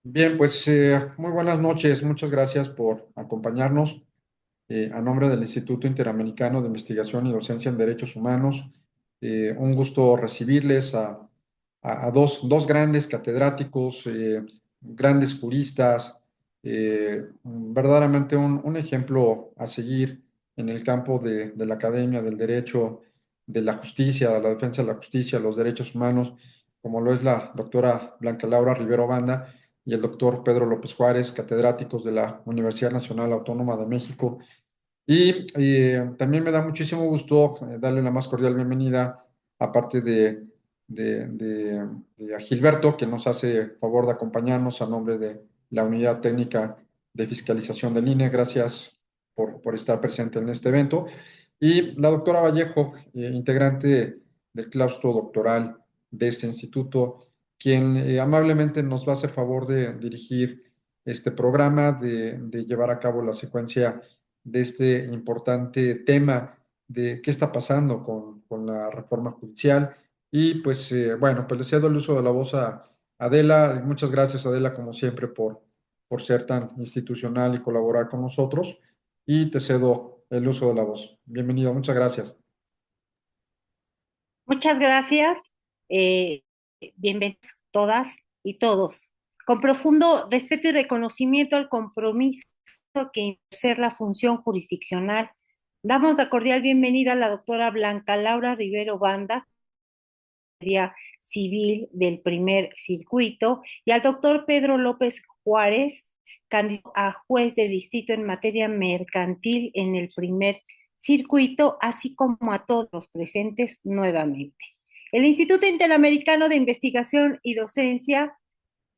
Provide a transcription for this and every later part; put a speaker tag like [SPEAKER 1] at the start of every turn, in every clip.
[SPEAKER 1] Bien, pues muy buenas noches. Muchas gracias por acompañarnos. A nombre del Instituto Interamericano de Investigación y Docencia en Derechos Humanos, un gusto recibirles a dos grandes catedráticos, grandes juristas, verdaderamente un ejemplo a seguir en el campo de la academia, del derecho, de la justicia, de la defensa de la justicia, los derechos humanos, como lo es la doctora Blanca Laura Rivero Banda y el doctor Pedro López Juárez, catedráticos de la Universidad Nacional Autónoma de México. Y también me da muchísimo gusto darle la más cordial bienvenida, aparte de a Gilberto, que nos hace favor de acompañarnos a nombre de la Unidad Técnica de Fiscalización del INE. Gracias por estar presente en este evento. Y la doctora Vallejo, integrante del claustro doctoral de este instituto, quien amablemente nos va a hacer favor de dirigir este programa, de llevar a cabo la secuencia de este importante tema de qué está pasando con la reforma judicial. Y pues bueno, pues le cedo el uso de la voz a Adela. Muchas gracias, Adela, como siempre, por ser tan institucional y colaborar con nosotros. Y te cedo el uso de la voz. Bienvenido, muchas gracias.
[SPEAKER 2] Muchas gracias. eh, Bienvenidos todas y todos. Con profundo respeto y reconocimiento al compromiso que ejercer la función jurisdiccional, damos la cordial bienvenida a la doctora Blanca Laura Rivero Banda, civil del primer circuito, y al doctor Pedro López Juárez, candidato a juez de distrito en materia mercantil en el primer circuito, así como a todos los presentes nuevamente. El Instituto Interamericano de Investigación y Docencia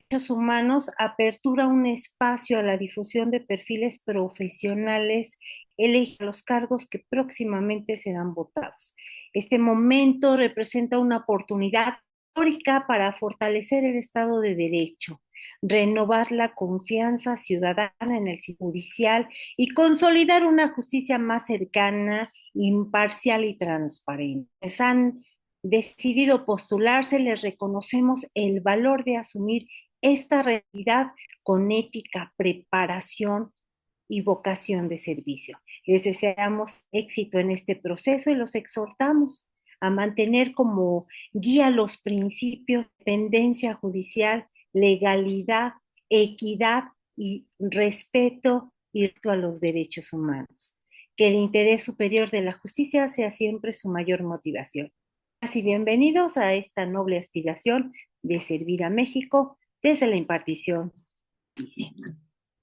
[SPEAKER 2] Derechos Humanos apertura un espacio a la difusión de perfiles profesionales elegidos a los cargos que próximamente serán votados. Este momento representa una oportunidad histórica para fortalecer el Estado de Derecho, renovar la confianza ciudadana en el sistema judicial y consolidar una justicia más cercana, imparcial y transparente. Les han decidido postularse, les reconocemos el valor de asumir esta realidad con ética, preparación y vocación de servicio. Les deseamos éxito en este proceso y los exhortamos a mantener como guía los principios de independencia judicial, legalidad, equidad y respeto y a los derechos humanos. Que el interés superior de la justicia sea siempre su mayor motivación. Así bienvenidos a esta noble aspiración de servir a México desde la impartición.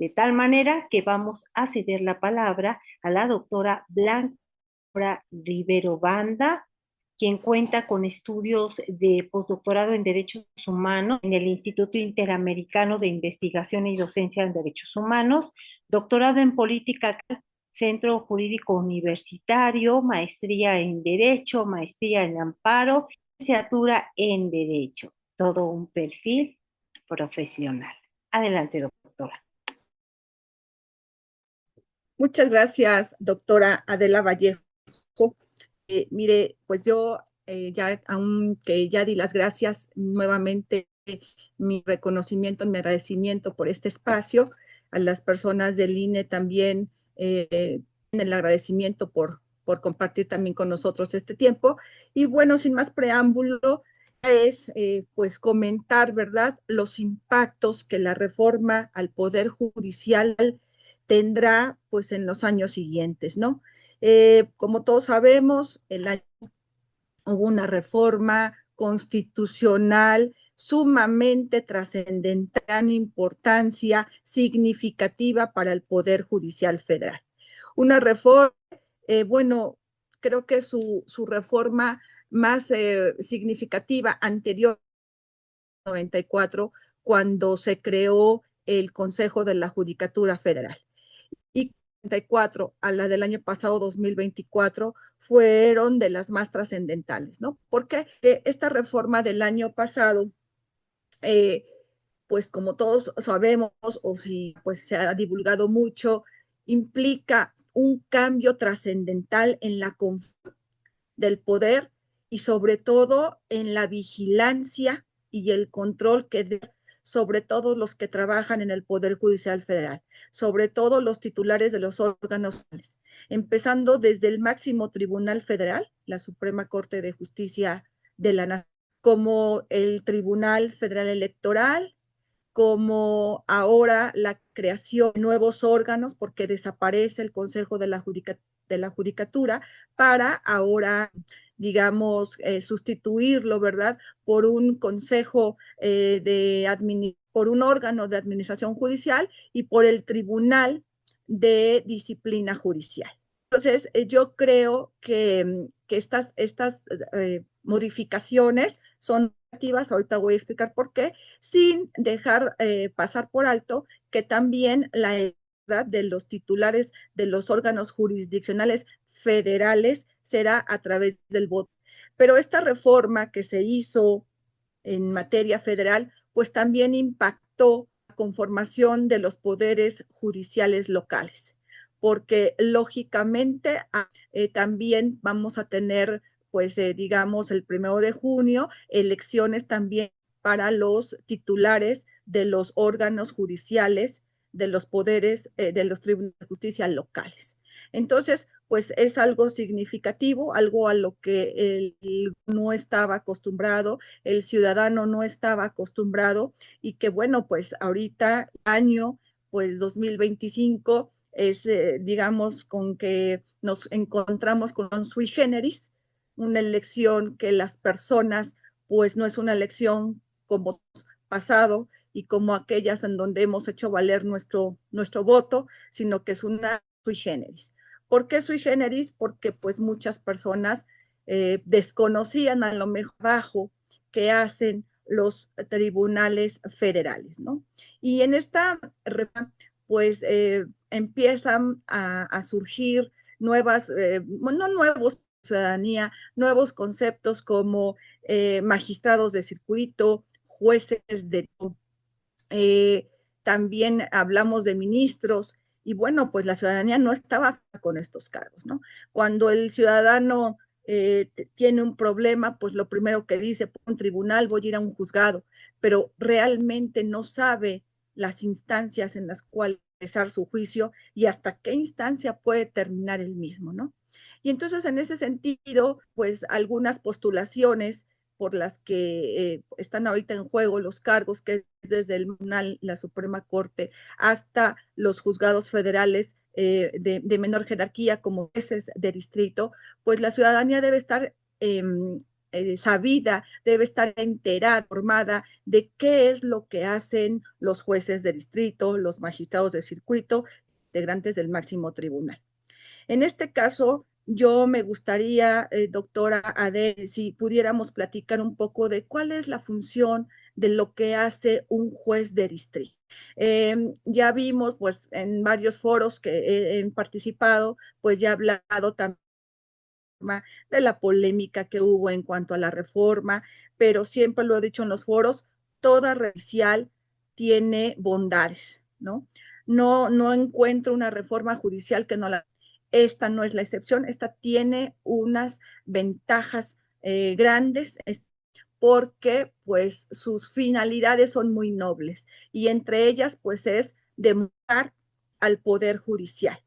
[SPEAKER 2] De tal manera que vamos a ceder la palabra a la doctora Blanca Rivero Banda, quien cuenta con estudios de postdoctorado en Derechos Humanos en el Instituto Interamericano de Investigación y Docencia en Derechos Humanos, doctorado en Política, Centro Jurídico Universitario, maestría en Derecho, maestría en Amparo, licenciatura en Derecho. Todo un perfil profesional. Adelante, doctora.
[SPEAKER 3] Muchas gracias, doctora Adela Vallejo. Mire, pues yo ya, aunque ya di las gracias nuevamente, mi reconocimiento, mi agradecimiento por este espacio, a las personas del INE también, el agradecimiento por compartir también con nosotros este tiempo. Y bueno, sin más preámbulo, es pues comentar, ¿verdad?, los impactos que la reforma al Poder Judicial tendrá pues en los años siguientes, ¿no? Como todos sabemos, hubo una reforma constitucional sumamente trascendental, importancia significativa para el Poder Judicial Federal. Una reforma, bueno, creo que su reforma más significativa anterior al 94, cuando se creó el Consejo de la Judicatura Federal. Y 34 a la del año pasado, 2024, fueron de las más trascendentales, ¿no? Porque esta reforma del año pasado, eh, pues como todos sabemos, o si pues se ha divulgado mucho, implica un cambio trascendental en la confianza del poder y sobre todo en la vigilancia y el control que sobre todo los que trabajan en el Poder Judicial Federal, sobre todo los titulares de los órganos, empezando desde el máximo Tribunal Federal, la Suprema Corte de Justicia de la Nación, como el Tribunal Federal Electoral, como ahora la creación de nuevos órganos, porque desaparece el Consejo de la Judicatura, para ahora, digamos, sustituirlo, ¿verdad?, por un consejo por un órgano de administración judicial y por el Tribunal de Disciplina Judicial. Entonces, yo creo que estas modificaciones son activas, ahorita voy a explicar por qué, sin dejar pasar por alto que también la edad de los titulares de los órganos jurisdiccionales federales será a través del voto. Pero esta reforma que se hizo en materia federal, pues también impactó la conformación de los poderes judiciales locales, porque lógicamente también vamos a tener, pues digamos, el 1 de junio, elecciones también para los titulares de los órganos judiciales, de los poderes, de los tribunales de justicia locales. Entonces, pues es algo significativo, algo a lo que él no estaba acostumbrado, el ciudadano no estaba acostumbrado, y que bueno, pues ahorita, año, pues 2025, es, digamos, con que nos encontramos con un sui generis, una elección que las personas, pues no es una elección como pasado y como aquellas en donde hemos hecho valer nuestro voto, sino que es una sui generis. ¿Por qué sui generis? Porque pues muchas personas desconocían a lo mejor bajo que hacen los tribunales federales, ¿no? Y en esta pues empiezan a surgir nuevas, no nuevos, ciudadanía, nuevos conceptos como magistrados de circuito, jueces de... también hablamos de ministros, y bueno, pues la ciudadanía no estaba con estos cargos, ¿no? Cuando el ciudadano tiene un problema, pues lo primero que dice, un tribunal, voy a ir a un juzgado, pero realmente no sabe las instancias en las cuales empezar su juicio y hasta qué instancia puede terminar el mismo, ¿no? Y entonces, en ese sentido, pues algunas postulaciones por las que están ahorita en juego los cargos, que es desde el Tribunal, la Suprema Corte, hasta los juzgados federales de menor jerarquía como jueces de distrito, pues la ciudadanía debe estar sabida, debe estar enterada, formada de qué es lo que hacen los jueces de distrito, los magistrados de circuito, integrantes del máximo tribunal. En este caso, yo me gustaría, doctora Ade, si pudiéramos platicar un poco de cuál es la función de lo que hace un juez de distrito. Ya vimos, pues, en varios foros que he participado, pues ya he hablado también de la polémica que hubo en cuanto a la reforma, pero siempre lo he dicho en los foros, toda judicial tiene bondades, ¿no? No encuentro una reforma judicial que no la... Esta no es la excepción, esta tiene unas ventajas grandes porque pues sus finalidades son muy nobles y entre ellas pues es demostrar al Poder Judicial.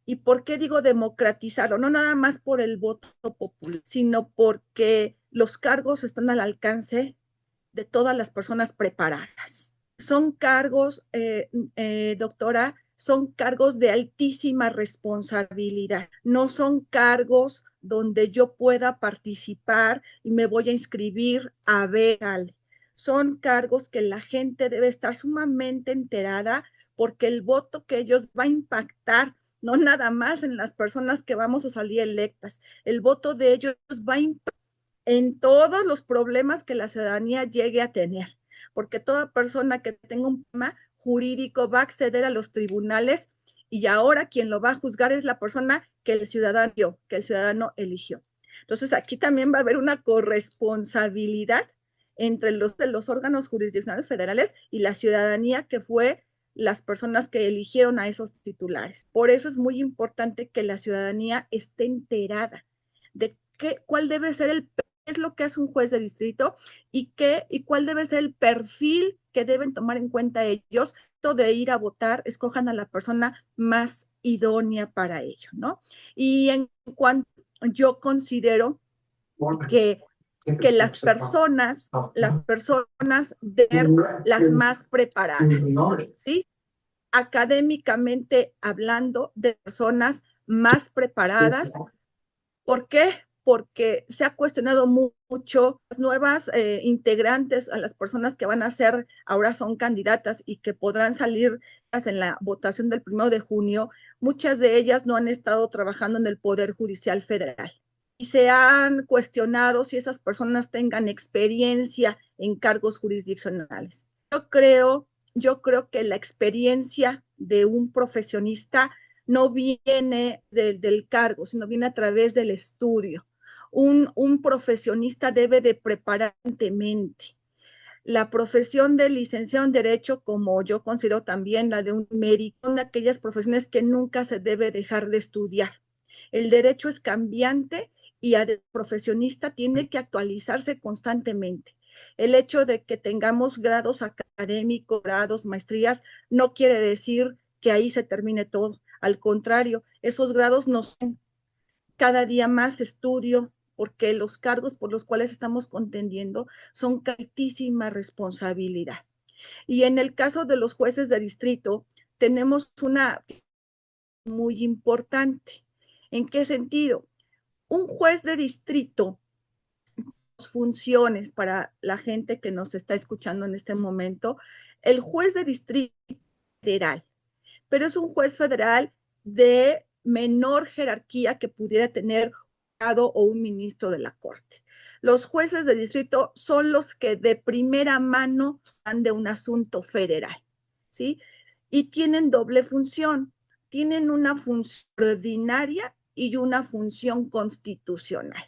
[SPEAKER 3] ¿Y por qué digo democratizarlo? No nada más por el voto popular, sino porque los cargos están al alcance de todas las personas preparadas. Son cargos, doctora, son cargos de altísima responsabilidad. No son cargos donde yo pueda participar y me voy a inscribir a ver. Son cargos que la gente debe estar sumamente enterada porque el voto que ellos va a impactar no nada más en las personas que vamos a salir electas, el voto de ellos va a impactar en todos los problemas que la ciudadanía llegue a tener, porque toda persona que tenga un problema jurídico va a acceder a los tribunales y ahora quien lo va a juzgar es la persona que el ciudadano eligió. Entonces aquí también va a haber una corresponsabilidad entre los órganos jurisdiccionales federales y la ciudadanía que fue las personas que eligieron a esos titulares. Por eso es muy importante que la ciudadanía esté enterada de cuál debe ser es lo que hace un juez de distrito y cuál debe ser el perfil que deben tomar en cuenta ellos, de ir a votar, escojan a la persona más idónea para ello, ¿no? Y en cuanto yo considero que las personas deben ser las más preparadas, ¿sí? Académicamente hablando, de personas más preparadas. ¿Por qué? Porque se ha cuestionado mucho las nuevas integrantes, a las personas que van a ser, ahora son candidatas y que podrán salir en la votación del 1 de junio, muchas de ellas no han estado trabajando en el Poder Judicial Federal. Y se han cuestionado si esas personas tengan experiencia en cargos jurisdiccionales. Yo creo que la experiencia de un profesionista no viene del cargo, sino viene a través del estudio. Un profesionista debe de preparar constantemente. La profesión de licenciado en Derecho, como yo considero también la de un médico, son de aquellas profesiones que nunca se debe dejar de estudiar. El derecho es cambiante y el profesionista tiene que actualizarse constantemente. El hecho de que tengamos grados académicos, grados, maestrías, no quiere decir que ahí se termine todo. Al contrario, esos grados nos dan cada día más estudio, porque los cargos por los cuales estamos contendiendo son altísima responsabilidad. Y en el caso de los jueces de distrito, tenemos una muy importante. ¿En qué sentido? Un juez de distrito, funciones para la gente que nos está escuchando en este momento, el juez de distrito federal, pero es un juez federal de menor jerarquía que pudiera tener un o un ministro de la Corte. Los jueces de distrito son los que de primera mano van de un asunto federal, ¿sí? Y tienen doble función. Tienen una función ordinaria y una función constitucional.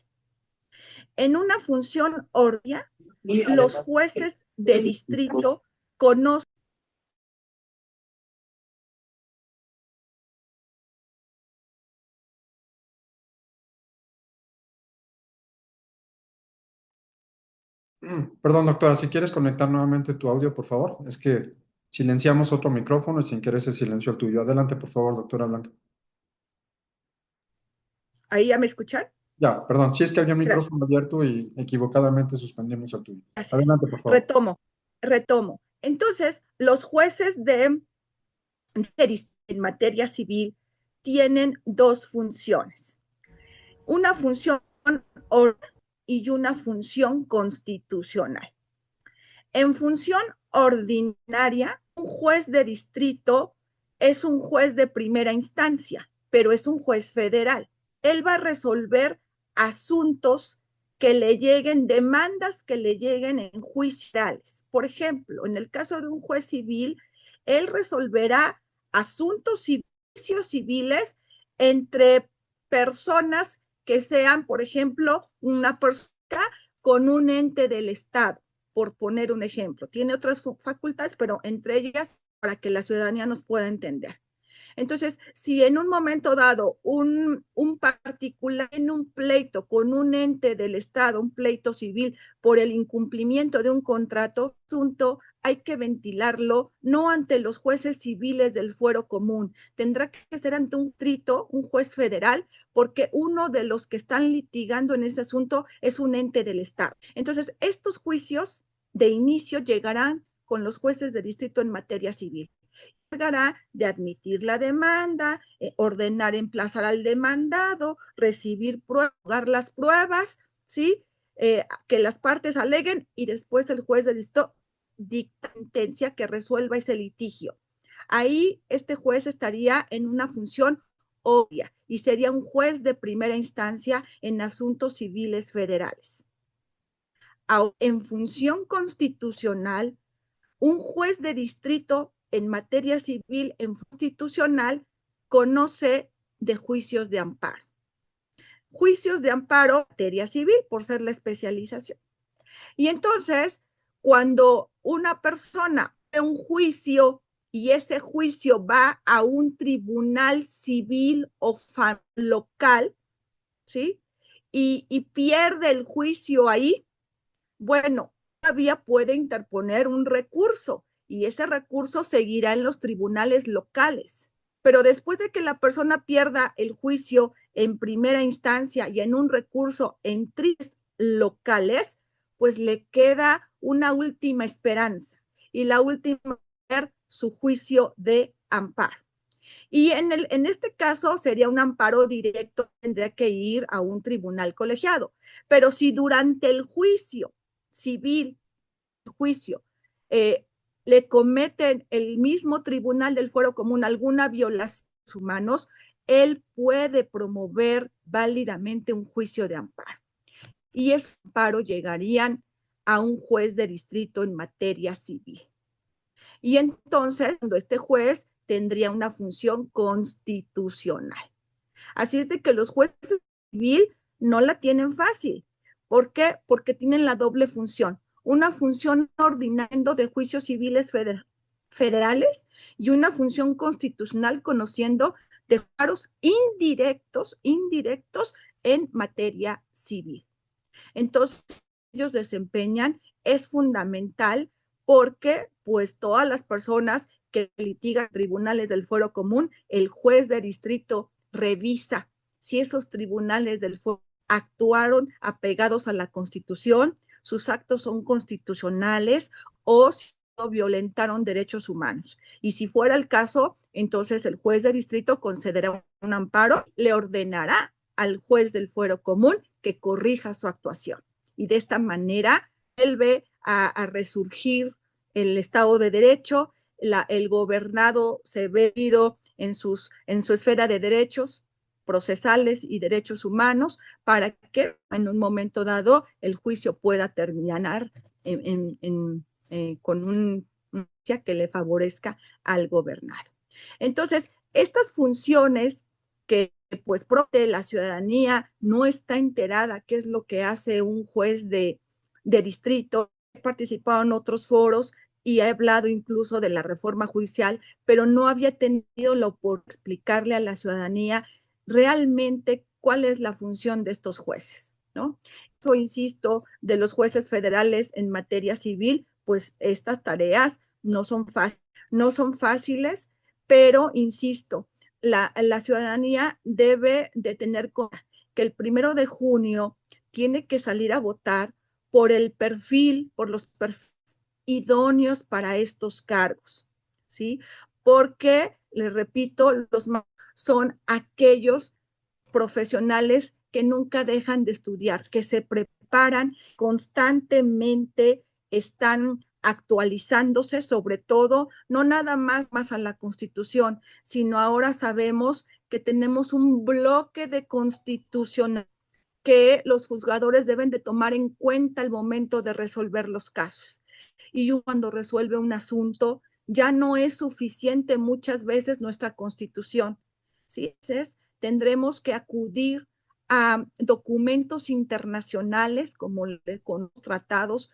[SPEAKER 3] En una función ordinaria, los jueces de distrito conocen.
[SPEAKER 1] Perdón, doctora, si quieres conectar nuevamente tu audio, por favor. Es que silenciamos otro micrófono y sin querer se silenció el tuyo. Adelante, por favor, doctora Blanca.
[SPEAKER 3] ¿Ahí ya me escuchan?
[SPEAKER 1] Ya, perdón, si es que había un
[SPEAKER 3] Gracias.
[SPEAKER 1] micrófono abierto y equivocadamente suspendimos el tuyo.
[SPEAKER 3] Gracias.
[SPEAKER 1] Adelante, por favor.
[SPEAKER 3] Retomo. Entonces, los jueces en materia civil tienen dos funciones. Una función y una función constitucional. En función ordinaria, un juez de distrito es un juez de primera instancia, pero es un juez federal. Él va a resolver asuntos que le lleguen, demandas que le lleguen en juicios. Por ejemplo, en el caso de un juez civil, él resolverá asuntos y juicios civiles entre personas que sean, por ejemplo, una persona con un ente del Estado, por poner un ejemplo. Tiene otras facultades, pero entre ellas para que la ciudadanía nos pueda entender. Entonces, si en un momento dado un particular en un pleito con un ente del Estado, un pleito civil por el incumplimiento de un contrato, asunto, hay que ventilarlo no ante los jueces civiles del fuero común, tendrá que ser ante un distrito, un juez federal, porque uno de los que están litigando en ese asunto es un ente del Estado. Entonces, estos juicios de inicio llegarán con los jueces de distrito en materia civil. De admitir la demanda, ordenar emplazar al demandado, recibir pruebas, las pruebas, ¿sí? Que las partes aleguen y después el juez de distrito dicta sentencia que resuelva ese litigio. Ahí este juez estaría en una función obvia y sería un juez de primera instancia en asuntos civiles federales. En función constitucional, un juez de distrito en materia civil, en constitucional, conoce de juicios de amparo. Juicios de amparo, materia civil, por ser la especialización. Y entonces, cuando una persona ve un juicio y ese juicio va a un tribunal civil o local, ¿sí? Y pierde el juicio ahí, bueno, todavía puede interponer un recurso y ese recurso seguirá en los tribunales locales. Pero después de que la persona pierda el juicio en primera instancia y en un recurso en tribunales locales, pues le queda una última esperanza y la última es su juicio de amparo. Y en este caso sería un amparo directo, tendría que ir a un tribunal colegiado. Pero si durante el juicio civil, le cometen el mismo tribunal del fuero común alguna violación de derechos humanos, él puede promover válidamente un juicio de amparo. Y esos amparos llegarían a un juez de distrito en materia civil. Y entonces, cuando este juez tendría una función constitucional. Así es de que los jueces civiles no la tienen fácil. ¿Por qué? Porque tienen la doble función. Una función ordinaria de juicios civiles federales y una función constitucional conociendo de amparos indirectos en materia civil. Entonces, ellos desempeñan es fundamental porque pues todas las personas que litigan tribunales del fuero común, el juez de distrito revisa si esos tribunales del fuero actuaron apegados a la Constitución, sus actos son constitucionales o si violentaron derechos humanos. Y si fuera el caso, entonces el juez de distrito concederá un amparo, le ordenará al juez del fuero común que corrija su actuación. Y de esta manera vuelve a resurgir el Estado de Derecho, el gobernado se ve en su esfera de derechos procesales y derechos humanos para que en un momento dado el juicio pueda terminar con un juicio que le favorezca al gobernado. Entonces, estas funciones que pues la ciudadanía no está enterada qué es lo que hace un juez de distrito. He participado en otros foros y he hablado incluso de la reforma judicial, pero no había tenido la oportunidad de explicarle a la ciudadanía realmente cuál es la función de estos jueces, ¿no? Eso, insisto, de los jueces federales en materia civil, pues estas tareas no son fáciles, pero insisto, la ciudadanía debe de tener cuenta que el 1 de junio tiene que salir a votar por los perfiles idóneos para estos cargos, ¿sí? Porque, les repito, los son aquellos profesionales que nunca dejan de estudiar, que se preparan constantemente, están actualizándose, sobre todo, no nada más a la Constitución, sino ahora sabemos que tenemos un bloque de constitucional que los juzgadores deben de tomar en cuenta al momento de resolver los casos. Y cuando resuelve un asunto, ya no es suficiente muchas veces nuestra Constitución. ¿Sí? Entonces, tendremos que acudir a documentos internacionales como con tratados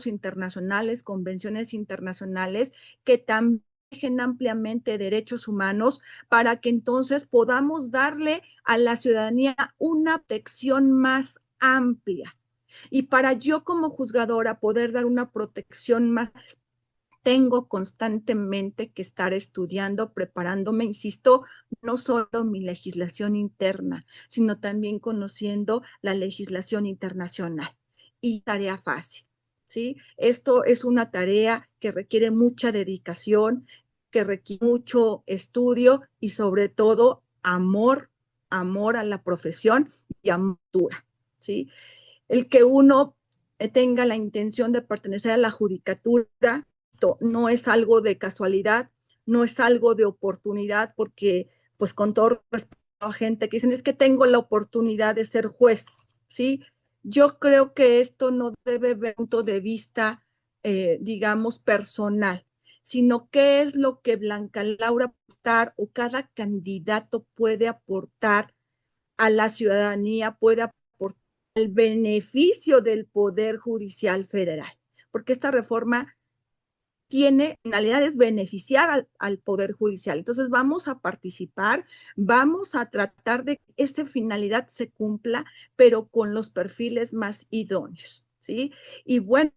[SPEAKER 3] internacionales, convenciones internacionales que también ampliamente derechos humanos para que entonces podamos darle a la ciudadanía una protección más amplia. Y para yo como juzgadora poder dar una protección más, tengo constantemente que estar estudiando, preparándome, insisto, no solo mi legislación interna, sino también conociendo la legislación internacional. Y tarea fácil, ¿sí? Esto es una tarea que requiere mucha dedicación, que requiere mucho estudio y sobre todo amor a la profesión y amor, ¿sí? El que uno tenga la intención de pertenecer a la judicatura no es algo de casualidad, no es algo de oportunidad, porque pues con todo respeto a gente que dicen es que tengo la oportunidad de ser juez, ¿sí? Yo creo que esto no debe ver punto de vista, digamos, personal, sino qué es lo que Blanca Laura aportar o cada candidato puede aportar a la ciudadanía, puede aportar al beneficio del Poder Judicial Federal, porque esta reforma tiene finalidades beneficiar al Poder Judicial. Entonces vamos a participar, vamos a tratar de que esa finalidad se cumpla, pero con los perfiles más idóneos. ¿sí? Y bueno,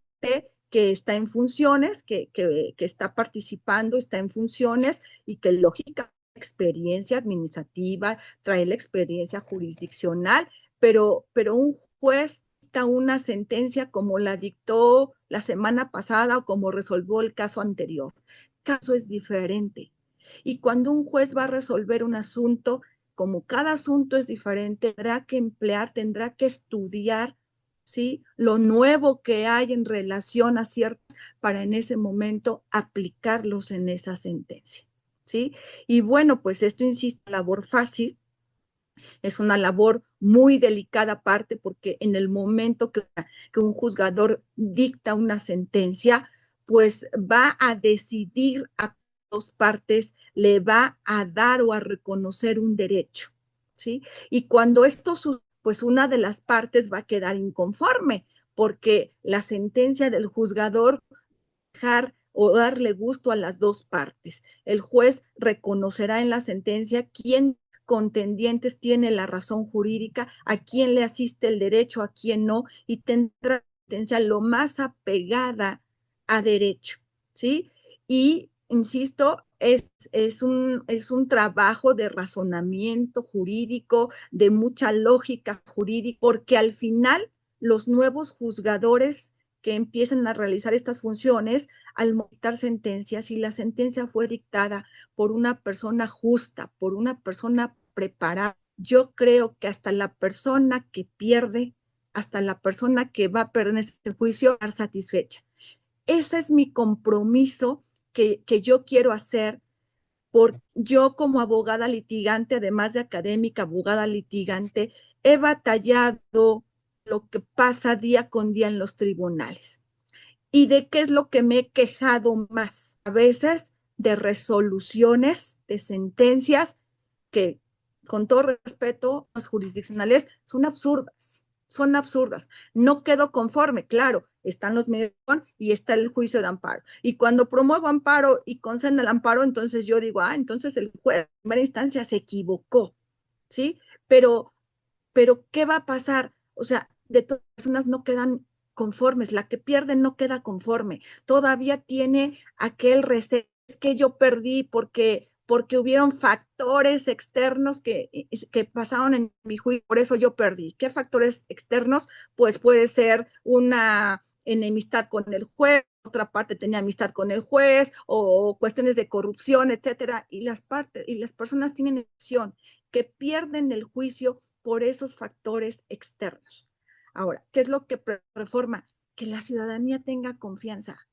[SPEAKER 3] que está en funciones, que está participando, está en funciones y que lógica experiencia administrativa, trae la experiencia jurisdiccional, pero un juez dicta una sentencia como la dictó la semana pasada o como resolvió el caso anterior. El caso es diferente. Y cuando un juez va a resolver un asunto, como cada asunto es diferente, tendrá que emplear, tendrá que estudiar, ¿sí?, lo nuevo que hay en relación a ciertos, para en ese momento aplicarlos en esa sentencia, ¿sí? Y bueno, pues esto, insisto, labor fácil, es una labor muy delicada aparte, porque en el momento que un juzgador dicta una sentencia, pues va a decidir a dos partes, le va a dar o a reconocer un derecho, ¿sí? Y cuando esto sucede, pues una de las partes va a quedar inconforme, porque la sentencia del juzgador dejar o darle gusto a las dos partes. El juez reconocerá en la sentencia quién contendientes tiene la razón jurídica, a quién le asiste el derecho, a quién no, y tendrá la sentencia lo más apegada a derecho, ¿sí? Y, insisto, es un trabajo de razonamiento jurídico, de mucha lógica jurídica, porque al final los nuevos juzgadores que empiezan a realizar estas funciones, al dictar sentencias, y la sentencia fue dictada por una persona justa, por una persona preparada, yo creo que hasta la persona que pierde, hasta la persona que va a perder este juicio, va a estar satisfecha. Ese es mi compromiso que yo quiero hacer, por yo como abogada litigante, además de académica, abogada litigante, he batallado lo que pasa día con día en los tribunales. ¿Y de qué es lo que me he quejado más? A veces de resoluciones, de sentencias que, con todo respeto, las jurisdiccionales son absurdas, son absurdas. No quedo conforme, claro, están los medios y está el juicio de amparo. Y cuando promuevo amparo y conceden el amparo, entonces yo digo, entonces el juez de primera instancia se equivocó, ¿sí? Pero ¿qué va a pasar? O sea, de todas las personas no quedan conformes, la que pierde no queda conforme, todavía tiene aquel recelo, es que yo perdí porque hubieron factores externos que pasaron en mi juicio, por eso yo perdí. ¿Qué factores externos? Pues puede ser una enemistad con el juez, otra parte tenía amistad con el juez, o cuestiones de corrupción, etcétera, y las personas tienen opción, que pierden el juicio por esos factores externos. Ahora, ¿qué es lo que reforma? Que la ciudadanía tenga confianza,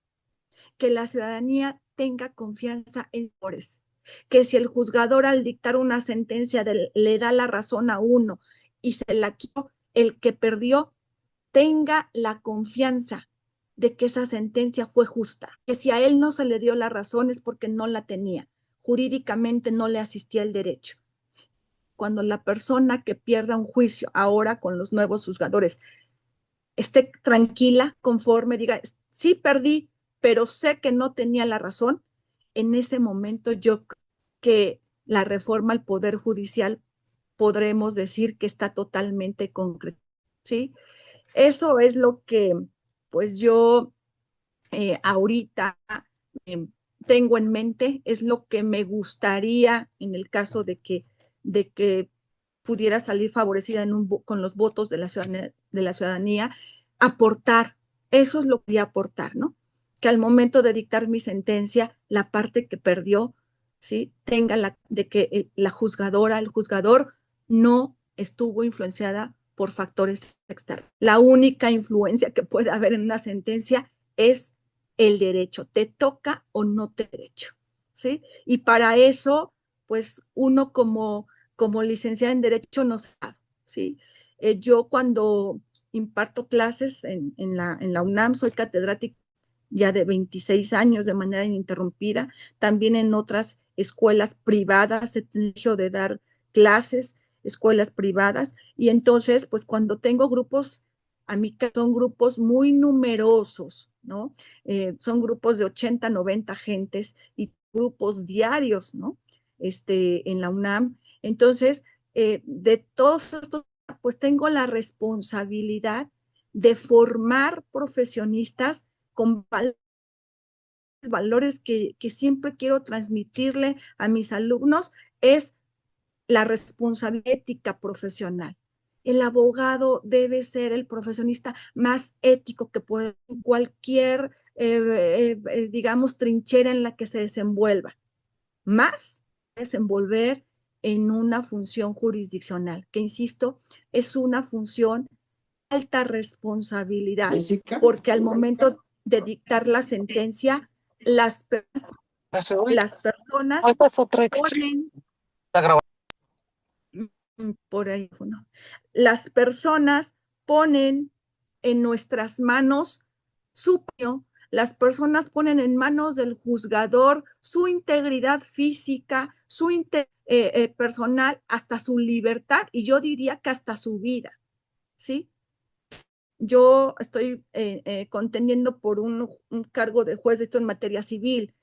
[SPEAKER 3] que la ciudadanía tenga confianza en los jueces, que si el juzgador al dictar una sentencia le da la razón a uno y se la quitó, el que perdió tenga la confianza de que esa sentencia fue justa, que si a él no se le dio la razón es porque no la tenía, jurídicamente no le asistía el derecho. Cuando la persona que pierda un juicio ahora con los nuevos juzgadores esté tranquila, conforme, diga, sí perdí, pero sé que no tenía la razón, en ese momento yo creo que la reforma al Poder Judicial podremos decir que está totalmente concreta, ¿sí? Eso es lo que pues yo ahorita eh, tengo en mente, es lo que me gustaría en el caso de que pudiera salir favorecida con los votos de la ciudadanía, aportar, eso es lo que quería aportar, ¿no? Que al momento de dictar mi sentencia, la parte que perdió, ¿sí?, tenga de que la juzgadora, el juzgador no estuvo influenciada por factores externos. La única influencia que puede haber en una sentencia es el derecho, te toca o no te derecho, ¿sí? Y para eso, pues uno como licenciada en Derecho no sabe, ¿sí? Yo cuando imparto clases en la UNAM, soy catedrática ya de 26 años de manera ininterrumpida, también en otras escuelas privadas he tenido de dar clases, escuelas privadas, y entonces, pues cuando tengo grupos, a mí son grupos muy numerosos, ¿no? Son grupos de 80, 90 gentes y grupos diarios, ¿no? En la UNAM. Entonces, de todos estos, pues tengo la responsabilidad de formar profesionistas con valores que siempre quiero transmitirle a mis alumnos, es la responsabilidad ética profesional. El abogado debe ser el profesionista más ético que puede en cualquier, digamos, trinchera en la que se desenvuelva. Más desenvolver en una función jurisdiccional, que insisto, es una función de alta responsabilidad, porque al momento de dictar la sentencia, las personas ponen por ahí, no. Las personas ponen en nuestras manos su premio, las personas ponen en manos del juzgador su integridad física, su personal, hasta su libertad, y yo diría que hasta su vida, ¿sí? Yo estoy contendiendo por un cargo de juez de esto en materia civil.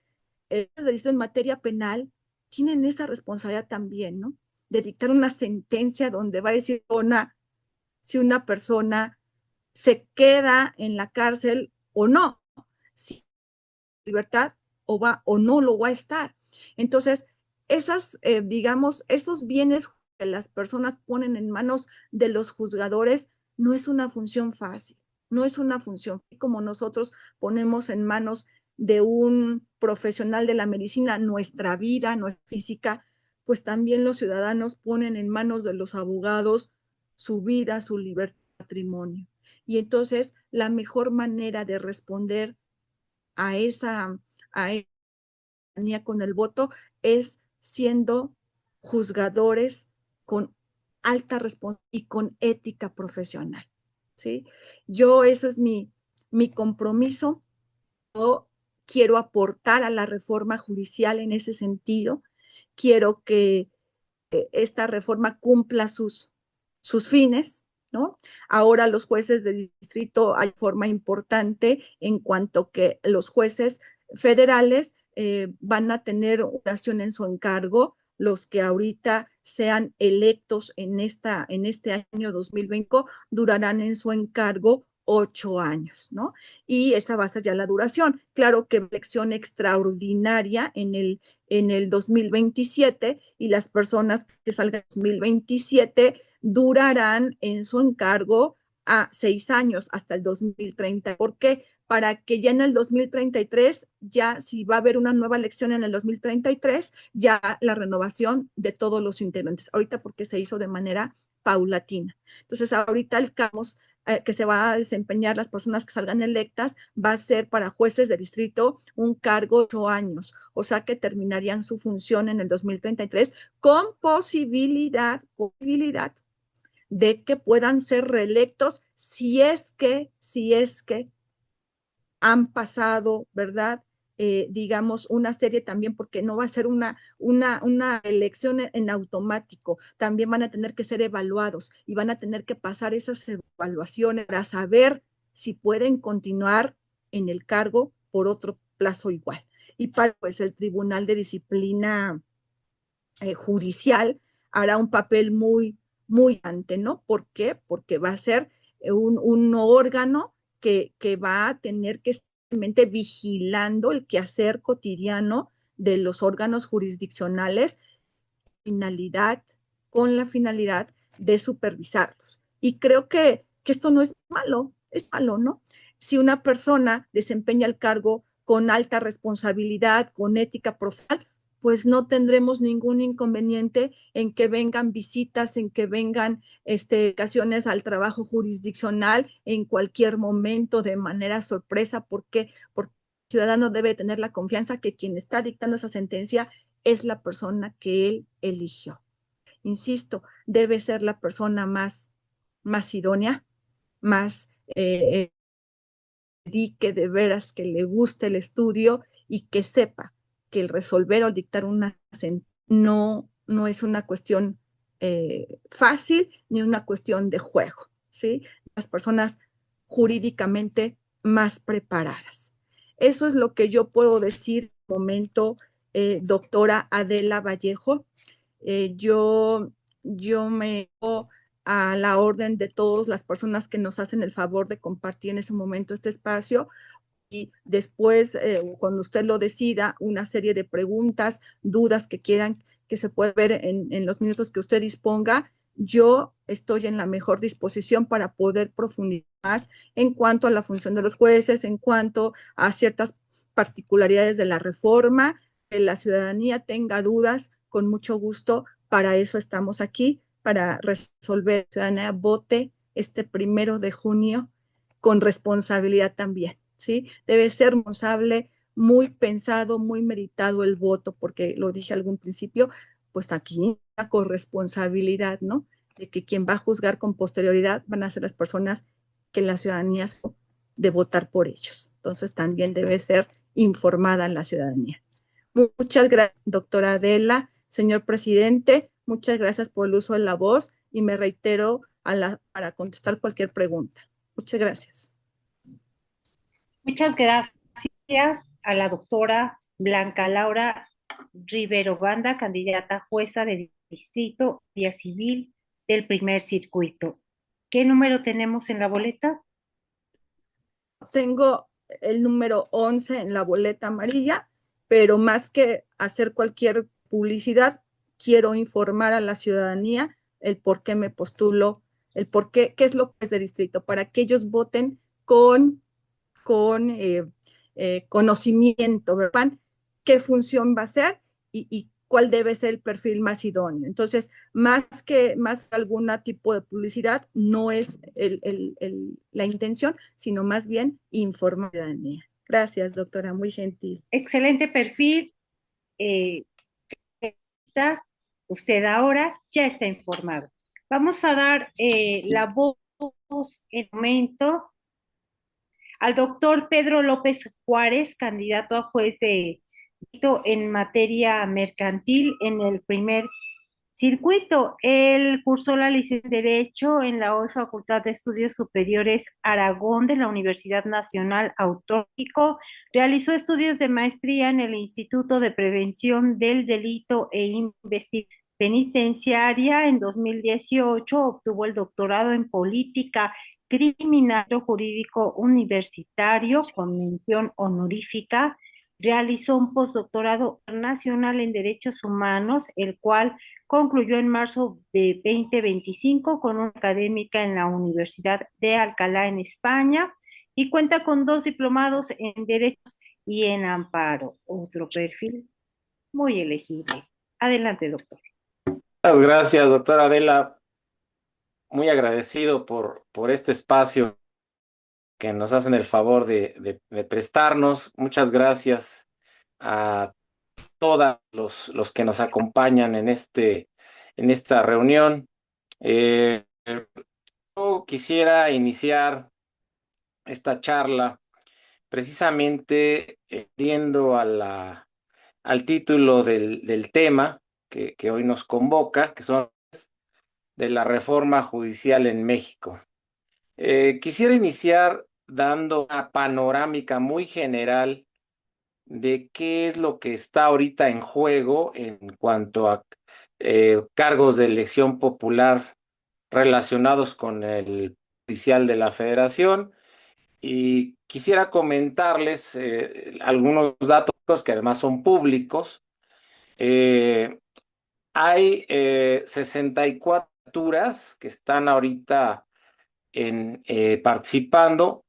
[SPEAKER 3] De esto en materia penal tienen esa responsabilidad también, ¿no? De dictar una sentencia donde va a decir si una persona se queda en la cárcel o no, si libertad o va o no lo va a estar. Entonces, digamos, esos bienes que las personas ponen en manos de los juzgadores no es una función fácil, no es una función como nosotros ponemos en manos de un profesional de la medicina nuestra vida, nuestra física, pues también los ciudadanos ponen en manos de los abogados su vida, su libertad, patrimonio. Y entonces la mejor manera de responder a esa con el voto es siendo juzgadores con alta responsabilidad y con ética profesional, ¿sí? Eso es mi compromiso. Yo quiero aportar a la reforma judicial en ese sentido. Quiero que esta reforma cumpla sus fines, ¿no? Ahora los jueces de distrito hay forma importante en cuanto que los jueces federales van a tener oración en su encargo, los que ahorita sean electos en este año 2020 durarán en su encargo 8 años, ¿no? Y esa va a ser ya la duración. Claro que elección extraordinaria en el 2027 y las personas que salgan en 2027 durarán en su encargo a 6 años hasta el 2030. ¿Por qué? Para que ya en el 2033, ya si va a haber una nueva elección en el 2033, ya la renovación de todos los integrantes. Ahorita porque se hizo de manera paulatina. Entonces, ahorita el caos que se va a desempeñar las personas que salgan electas va a ser para jueces de distrito un cargo de 8 años, o sea que terminarían su función en el 2033 con posibilidad de que puedan ser reelectos si es que han pasado, ¿verdad? Digamos, una serie también, porque no va a ser una elección en automático, también van a tener que ser evaluados y van a tener que pasar esas evaluaciones para saber si pueden continuar en el cargo por otro plazo igual. Y para pues el Tribunal de Disciplina Judicial hará un papel muy grande, ¿no? ¿Por qué? Porque va a ser un órgano que va a tener que estar vigilando el quehacer cotidiano de los órganos jurisdiccionales con la finalidad de supervisarlos. Y creo que esto no es malo, ¿no? Si una persona desempeña el cargo con alta responsabilidad, con ética profesional, pues no tendremos ningún inconveniente en que vengan visitas, en que vengan ocasiones al trabajo jurisdiccional en cualquier momento de manera sorpresa, porque el ciudadano debe tener la confianza que quien está dictando esa sentencia es la persona que él eligió. Insisto, debe ser la persona más idónea, más dedique de veras, que le guste el estudio y que sepa que el resolver o dictar una sentencia no es una cuestión fácil ni una cuestión de juego, ¿sí? Las personas jurídicamente más preparadas. Eso es lo que yo puedo decir en el momento, doctora Adela Vallejo. Yo me a la orden de todas las personas que nos hacen el favor de compartir en ese momento este espacio. Y después, cuando usted lo decida, una serie de preguntas, dudas que quieran que se pueda ver en los minutos que usted disponga, yo estoy en la mejor disposición para poder profundizar más en cuanto a la función de los jueces, en cuanto a ciertas particularidades de la reforma, que la ciudadanía tenga dudas, con mucho gusto, para eso estamos aquí, para resolver. La ciudadanía vote este 1 de junio con responsabilidad también, ¿sí? Debe ser responsable, muy pensado, muy meditado el voto, porque lo dije al principio, pues aquí la corresponsabilidad, ¿no? De que quien va a juzgar con posterioridad van a ser las personas que la ciudadanía de votar por ellos. Entonces también debe ser informada la ciudadanía. Muchas gracias, doctora Adela. Señor presidente, muchas gracias por el uso de la voz y me reitero para contestar cualquier pregunta. Muchas gracias.
[SPEAKER 2] Muchas gracias a la doctora Blanca Laura Rivero Banda, candidata a jueza de distrito vía civil del primer circuito. ¿Qué número tenemos en la boleta?
[SPEAKER 3] Tengo el número 11 en la boleta amarilla, pero más que hacer cualquier publicidad, quiero informar a la ciudadanía el por qué me postulo, el por qué, qué es lo que es de distrito, para que ellos voten con conocimiento, ¿verdad? ¿Qué función va a ser y cuál debe ser el perfil más idóneo? Entonces, más algún tipo de publicidad, no es la intención, sino más bien informar a la ciudadanía. Gracias, doctora, muy gentil.
[SPEAKER 2] Excelente perfil. Usted ahora ya está informado. Vamos a dar la voz en momento al doctor Pedro López Juárez, candidato a juez de en materia mercantil en el primer circuito. Él cursó la licenciatura en Derecho en la hoy Facultad de Estudios Superiores Aragón de la Universidad Nacional Autónoma. Realizó estudios de maestría en el Instituto de Prevención del Delito e Investigación Penitenciaria. En 2018 obtuvo el doctorado en Política Criminal Jurídico Universitario con mención honorífica. Realizó un postdoctorado nacional en Derechos Humanos, el cual concluyó en marzo de 2025 con una académica en la Universidad de Alcalá en España y cuenta con 2 diplomados en Derechos y en Amparo. Otro perfil muy elegible. Adelante, doctor.
[SPEAKER 4] Muchas gracias, doctora Adela. Muy agradecido por este espacio que nos hacen el favor de prestarnos. Muchas gracias a todos los que nos acompañan en esta reunión. Yo quisiera iniciar esta charla precisamente yendo al título del tema que hoy nos convoca, que son de la reforma judicial en México. Quisiera iniciar dando una panorámica muy general de qué es lo que está ahorita en juego en cuanto a cargos de elección popular relacionados con el judicial de la Federación, y quisiera comentarles algunos datos que además son públicos. Hay 64 candidaturas que están ahorita participando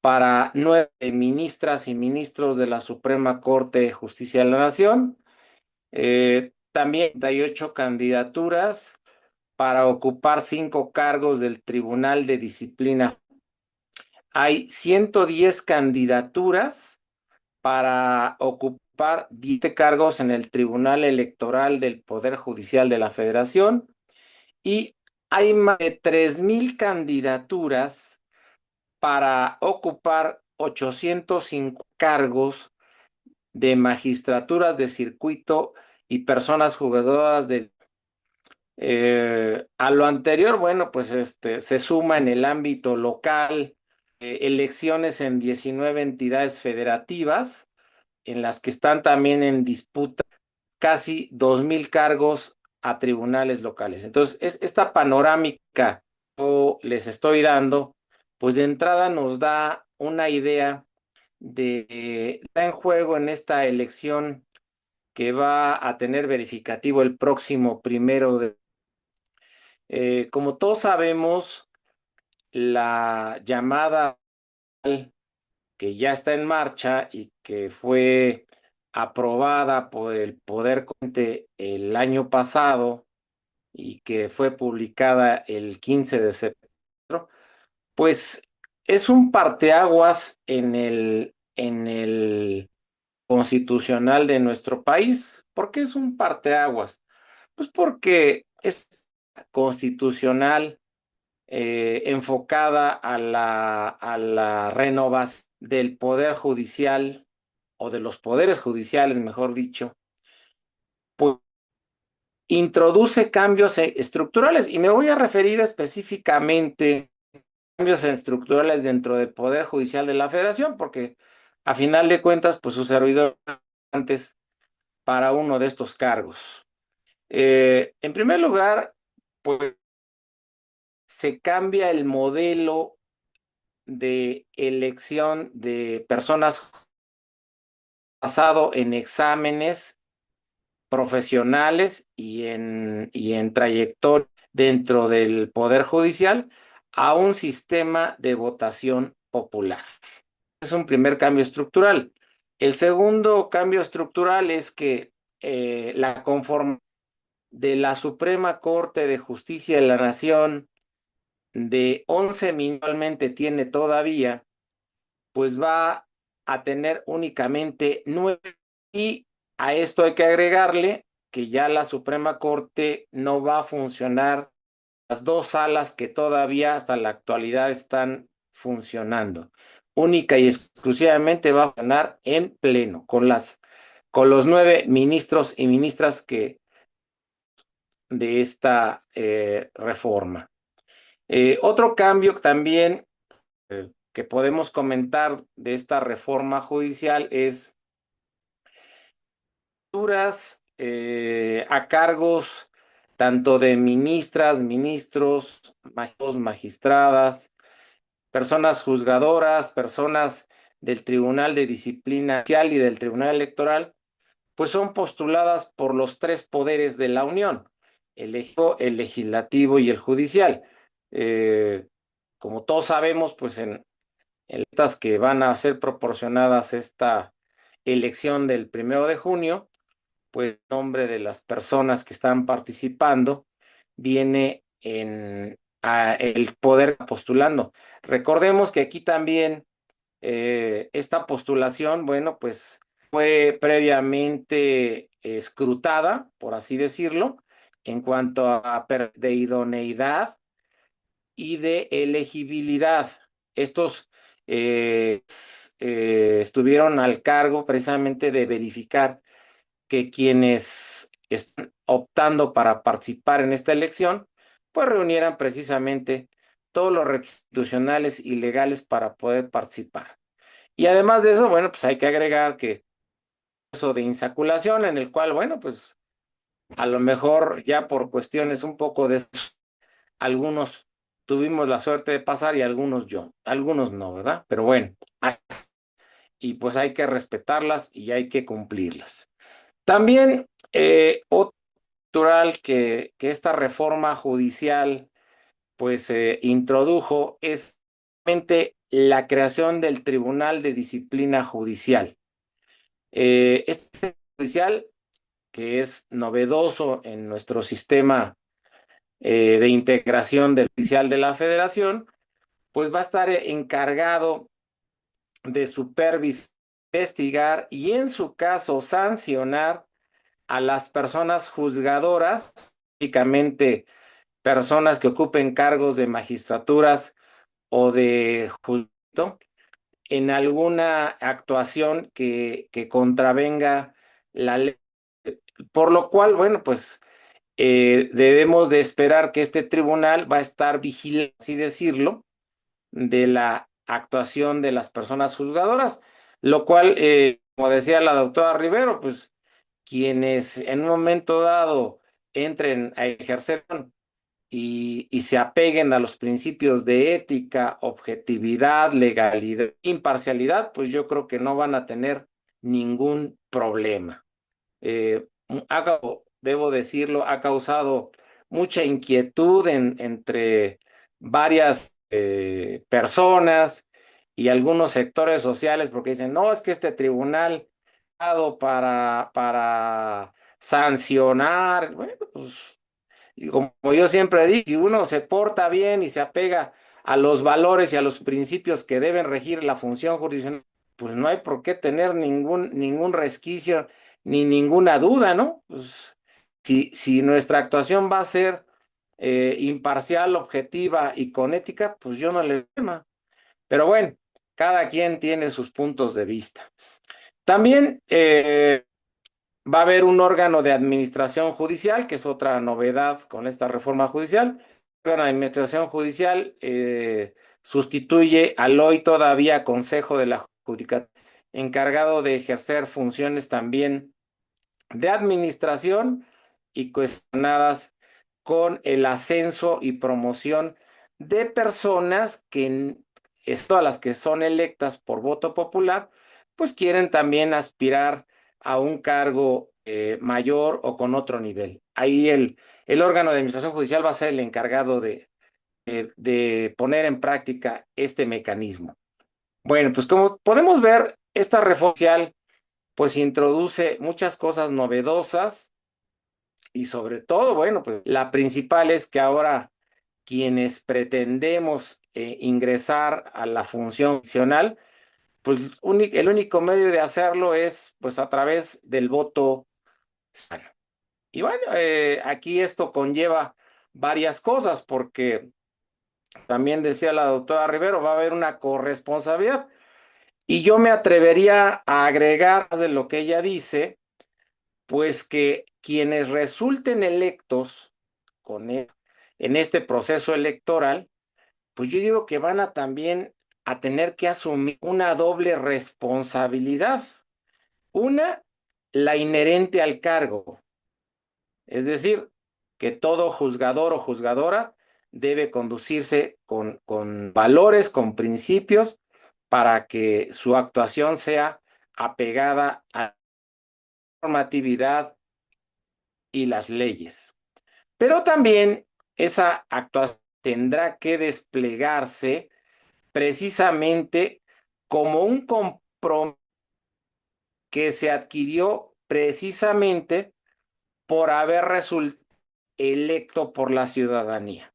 [SPEAKER 4] para 9 ministras y ministros de la Suprema Corte de Justicia de la Nación. También 38 candidaturas para ocupar 5 cargos del Tribunal de Disciplina. Hay 110 candidaturas para ocupar 10 cargos en el Tribunal Electoral del Poder Judicial de la Federación y hay más de 3,000 candidaturas para ocupar 805 cargos de magistraturas de circuito y personas jugadoras de... a lo anterior, bueno, pues se suma en el ámbito local elecciones en 19 entidades federativas, en las que están también en disputa casi 2,000 cargos a tribunales locales. Entonces, esta panorámica yo les estoy dando, pues de entrada nos da una idea de está en juego en esta elección que va a tener verificativo el próximo 1 de... como todos sabemos, la llamada que ya está en marcha y que fue aprobada por el Poder Constitucional el año pasado y que fue publicada el 15 de septiembre, pues es un parteaguas en el constitucional de nuestro país. ¿Por qué es un parteaguas? Pues porque es constitucional enfocada a la renovación del poder judicial o de los poderes judiciales, mejor dicho, pues introduce cambios estructurales y me voy a referir específicamente a cambios estructurales dentro del Poder Judicial de la Federación, porque a final de cuentas, pues su servidor antes para uno de estos cargos. En primer lugar, pues se cambia el modelo de elección de personas basado en exámenes profesionales y en trayectoria dentro del Poder Judicial a un sistema de votación popular. Es un primer cambio estructural. El segundo cambio estructural es que la conformación de la Suprema Corte de Justicia de la Nación de 11 mínimamente tiene todavía, pues va a tener únicamente 9 y a esto hay que agregarle que ya la Suprema Corte no va a funcionar las 2 salas que todavía hasta la actualidad están funcionando. Única y exclusivamente va a funcionar en pleno, con los 9 ministros y ministras de esta reforma. Otro cambio también que podemos comentar de esta reforma judicial es a cargos tanto de ministras, ministros, magistradas, personas juzgadoras, personas del Tribunal de Disciplina Judicial y del Tribunal Electoral, pues son postuladas por los 3 poderes de la Unión, el ejecutivo, el legislativo y el judicial. Como todos sabemos, pues en estas que van a ser proporcionadas esta elección del 1 de junio, pues el nombre de las personas que están participando viene en el poder postulando. Recordemos que aquí también esta postulación, bueno, pues fue previamente escrutada, por así decirlo, en cuanto a de idoneidad y de elegibilidad. Estos estuvieron al cargo precisamente de verificar que quienes están optando para participar en esta elección, pues reunieran precisamente todos los requisitos constitucionales y legales para poder participar. Y además de eso, bueno, pues hay que agregar que eso de insaculación, en el cual, bueno, pues a lo mejor ya por cuestiones un poco de algunos tuvimos la suerte de pasar y algunos no, ¿verdad? Pero bueno, y pues hay que respetarlas y hay que cumplirlas. También otro natural que esta reforma judicial pues introdujo es la creación del Tribunal de Disciplina Judicial. Este judicial, que es novedoso en nuestro sistema de integración del judicial de la Federación, pues va a estar encargado de supervisar, investigar y en su caso sancionar a las personas juzgadoras, básicamente personas que ocupen cargos de magistraturas o de juzgado, en alguna actuación que contravenga la ley, por lo cual, bueno, pues debemos de esperar que este tribunal va a estar vigilando, así decirlo, de la actuación de las personas juzgadoras, lo cual, como decía la doctora Rivero, pues quienes en un momento dado entren a ejercer y se apeguen a los principios de ética, objetividad, legalidad, imparcialidad, pues yo creo que no van a tener ningún problema. Debo decirlo, ha causado mucha inquietud entre varias personas y algunos sectores sociales, porque dicen, no, es que este tribunal para sancionar. Bueno, pues, y como yo siempre digo, si uno se porta bien y se apega a los valores y a los principios que deben regir la función jurisdiccional, pues no hay por qué tener ningún resquicio ni ninguna duda, ¿no? Pues, si nuestra actuación va a ser imparcial, objetiva y con ética, pues yo no le tema. Pero bueno, cada quien tiene sus puntos de vista. También va a haber un órgano de administración judicial, que es otra novedad con esta reforma judicial. El órgano de administración judicial sustituye al hoy todavía Consejo de la Judicatura, encargado de ejercer funciones también de administración y cuestionadas con el ascenso y promoción de personas que, todas las que son electas por voto popular, pues quieren también aspirar a un cargo mayor o con otro nivel. Ahí el órgano de administración judicial va a ser el encargado de poner en práctica este mecanismo. Bueno, pues como podemos ver, esta reforma judicial pues introduce muchas cosas novedosas y sobre todo, bueno, pues la principal es que ahora quienes pretendemos ingresar a la función jurisdiccional, pues el único medio de hacerlo es pues a través del voto ciudadano. Y bueno, aquí esto conlleva varias cosas porque también decía la doctora Rivero, va a haber una corresponsabilidad y yo me atrevería a agregar más de lo que ella dice, pues que quienes resulten electos en este proceso electoral, pues yo digo que van a también a tener que asumir una doble responsabilidad. Una, la inherente al cargo, es decir, que todo juzgador o juzgadora debe conducirse con valores, con principios, para que su actuación sea apegada a la normatividad y las leyes. Pero también esa actuación tendrá que desplegarse precisamente como un compromiso que se adquirió precisamente por haber resultado electo por la ciudadanía.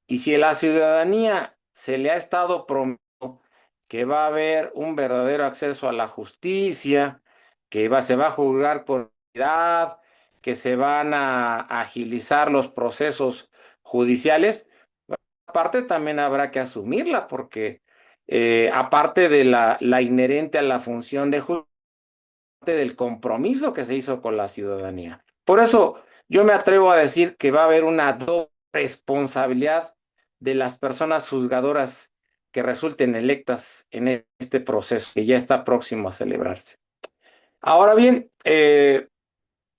[SPEAKER 4] Y si a la ciudadanía se le ha estado prometiendo que va a haber un verdadero acceso a la justicia, que se va a juzgar con equidad, que se van a agilizar los procesos judiciales, aparte también habrá que asumirla porque aparte de la inherente a la función de justicia, del compromiso que se hizo con la ciudadanía. Por eso yo me atrevo a decir que va a haber una doble responsabilidad de las personas juzgadoras que resulten electas en este proceso que ya está próximo a celebrarse. Ahora bien,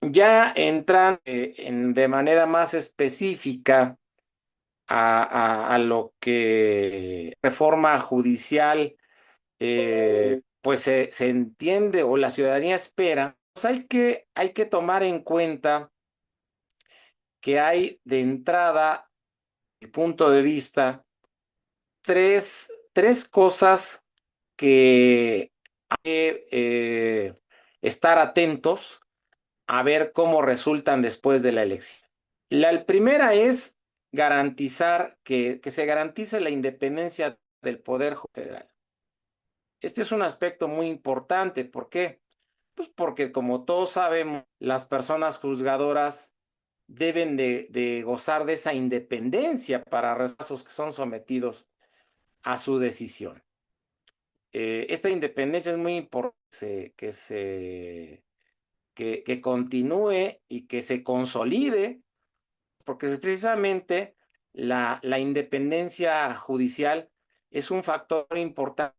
[SPEAKER 4] ya entran de manera más específica a lo que reforma judicial pues se entiende o la ciudadanía espera, pues hay que tomar en cuenta que hay de entrada, mi punto de vista, tres cosas que hay que estar atentos a ver cómo resultan después de la elección. La primera es garantizar que se garantice la independencia del Poder Federal. Este es un aspecto muy importante. ¿Por qué? Pues porque como todos sabemos, las personas juzgadoras deben de gozar de esa independencia para los casos que son sometidos a su decisión. Esta independencia es muy importante que continúe y que se consolide, porque precisamente la independencia judicial es un factor importante.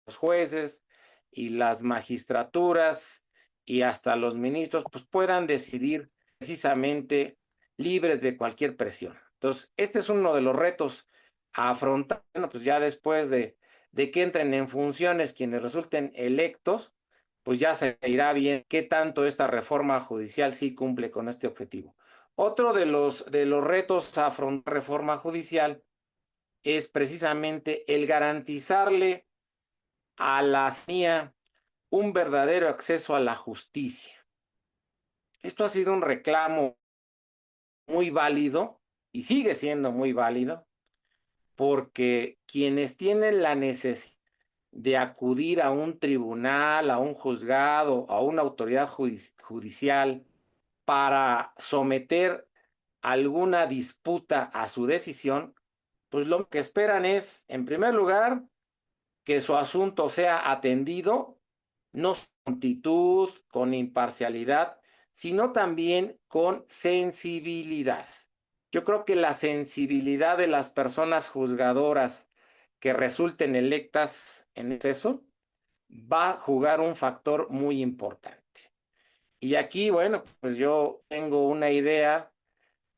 [SPEAKER 4] Los jueces y las magistraturas y hasta los ministros pues puedan decidir precisamente libres de cualquier presión. Entonces, este es uno de los retos a afrontar. Bueno, pues ya después de que entren en funciones quienes resulten electos, pues ya se irá bien qué tanto esta reforma judicial sí cumple con este objetivo. Otro de los retos a afrontar reforma judicial es precisamente el garantizarle a la ciudadanía un verdadero acceso a la justicia. Esto ha sido un reclamo muy válido y sigue siendo muy válido porque quienes tienen la necesidad de acudir a un tribunal, a un juzgado, a una autoridad judicial para someter alguna disputa a su decisión, pues lo que esperan es, en primer lugar, que su asunto sea atendido, no con actitud, con imparcialidad, sino también con sensibilidad. Yo creo que la sensibilidad de las personas juzgadoras que resulten electas en eso va a jugar un factor muy importante. Y aquí, bueno, pues yo tengo una idea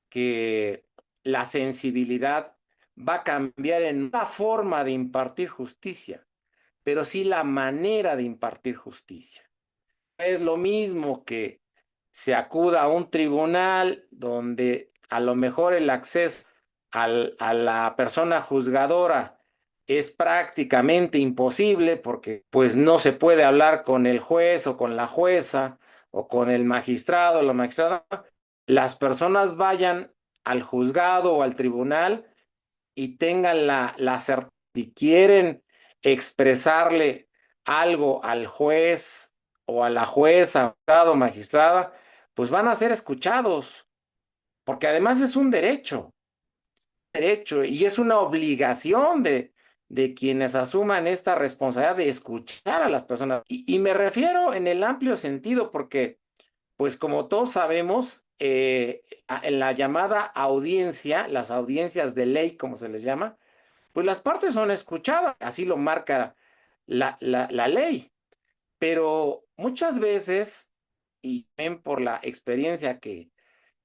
[SPEAKER 4] que la sensibilidad va a cambiar en la forma de impartir justicia, pero sí la manera de impartir justicia. Es lo mismo que se acuda a un tribunal donde a lo mejor el acceso a la persona juzgadora es prácticamente imposible porque pues no se puede hablar con el juez o con la jueza o con el magistrado o la magistrada. Las personas vayan al juzgado o al tribunal y tengan la certeza, si quieren expresarle algo al juez o a la jueza, o magistrada, pues van a ser escuchados, porque además es un derecho y es una obligación de quienes asuman esta responsabilidad de escuchar a las personas. Y me refiero en el amplio sentido, porque, pues como todos sabemos, en la llamada audiencia, las audiencias de ley, como se les llama, pues las partes son escuchadas, así lo marca la ley, pero muchas veces, y ven por la experiencia que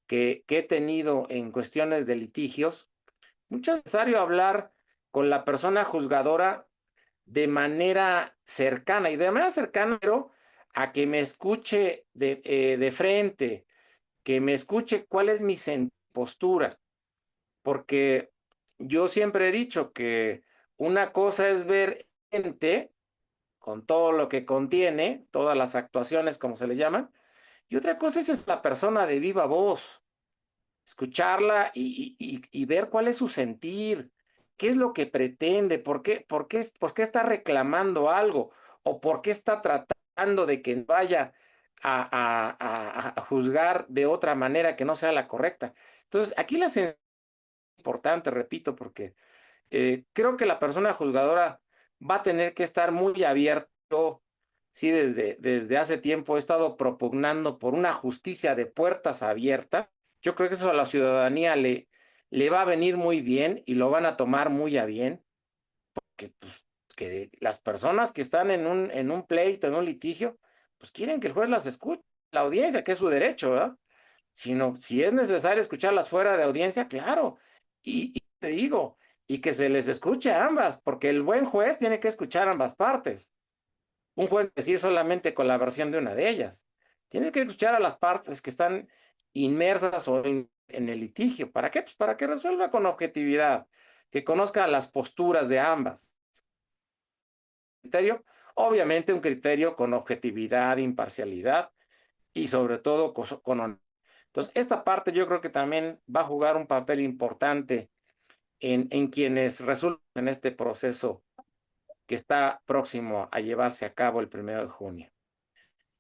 [SPEAKER 4] he tenido en cuestiones de litigios, mucho es necesario hablar con la persona juzgadora de manera cercana, y de manera cercana, pero a que me escuche de frente, que me escuche cuál es mi postura, porque yo siempre he dicho que una cosa es ver gente con todo lo que contiene, todas las actuaciones, como se le llaman, y otra cosa es la persona de viva voz, escucharla y ver cuál es su sentir, qué es lo que pretende, por qué está reclamando algo, o por qué está tratando de que vaya a juzgar de otra manera que no sea la correcta. Entonces, aquí la sensibilidad es importante, repito, porque creo que la persona juzgadora va a tener que estar muy abierto. Sí, desde hace tiempo he estado propugnando por una justicia de puertas abiertas. Yo creo que eso a la ciudadanía le va a venir muy bien y lo van a tomar muy a bien, que, pues, que las personas que están en un pleito, en un litigio, pues quieren que el juez las escuche, la audiencia, que es su derecho, ¿verdad? Si es necesario escucharlas fuera de audiencia, claro. Y te digo, y que se les escuche a ambas, porque el buen juez tiene que escuchar ambas partes. Un juez decide solamente con la versión de una de ellas. Tienes que escuchar a las partes que están inmersas o en el litigio. ¿Para qué? Pues para que resuelva con objetividad, que conozca las posturas de ambas. Criterio, obviamente un criterio con objetividad, imparcialidad y sobre todo con honor. Entonces, esta parte yo creo que también va a jugar un papel importante en quienes resulten en este proceso que está próximo a llevarse a cabo el 1 de junio.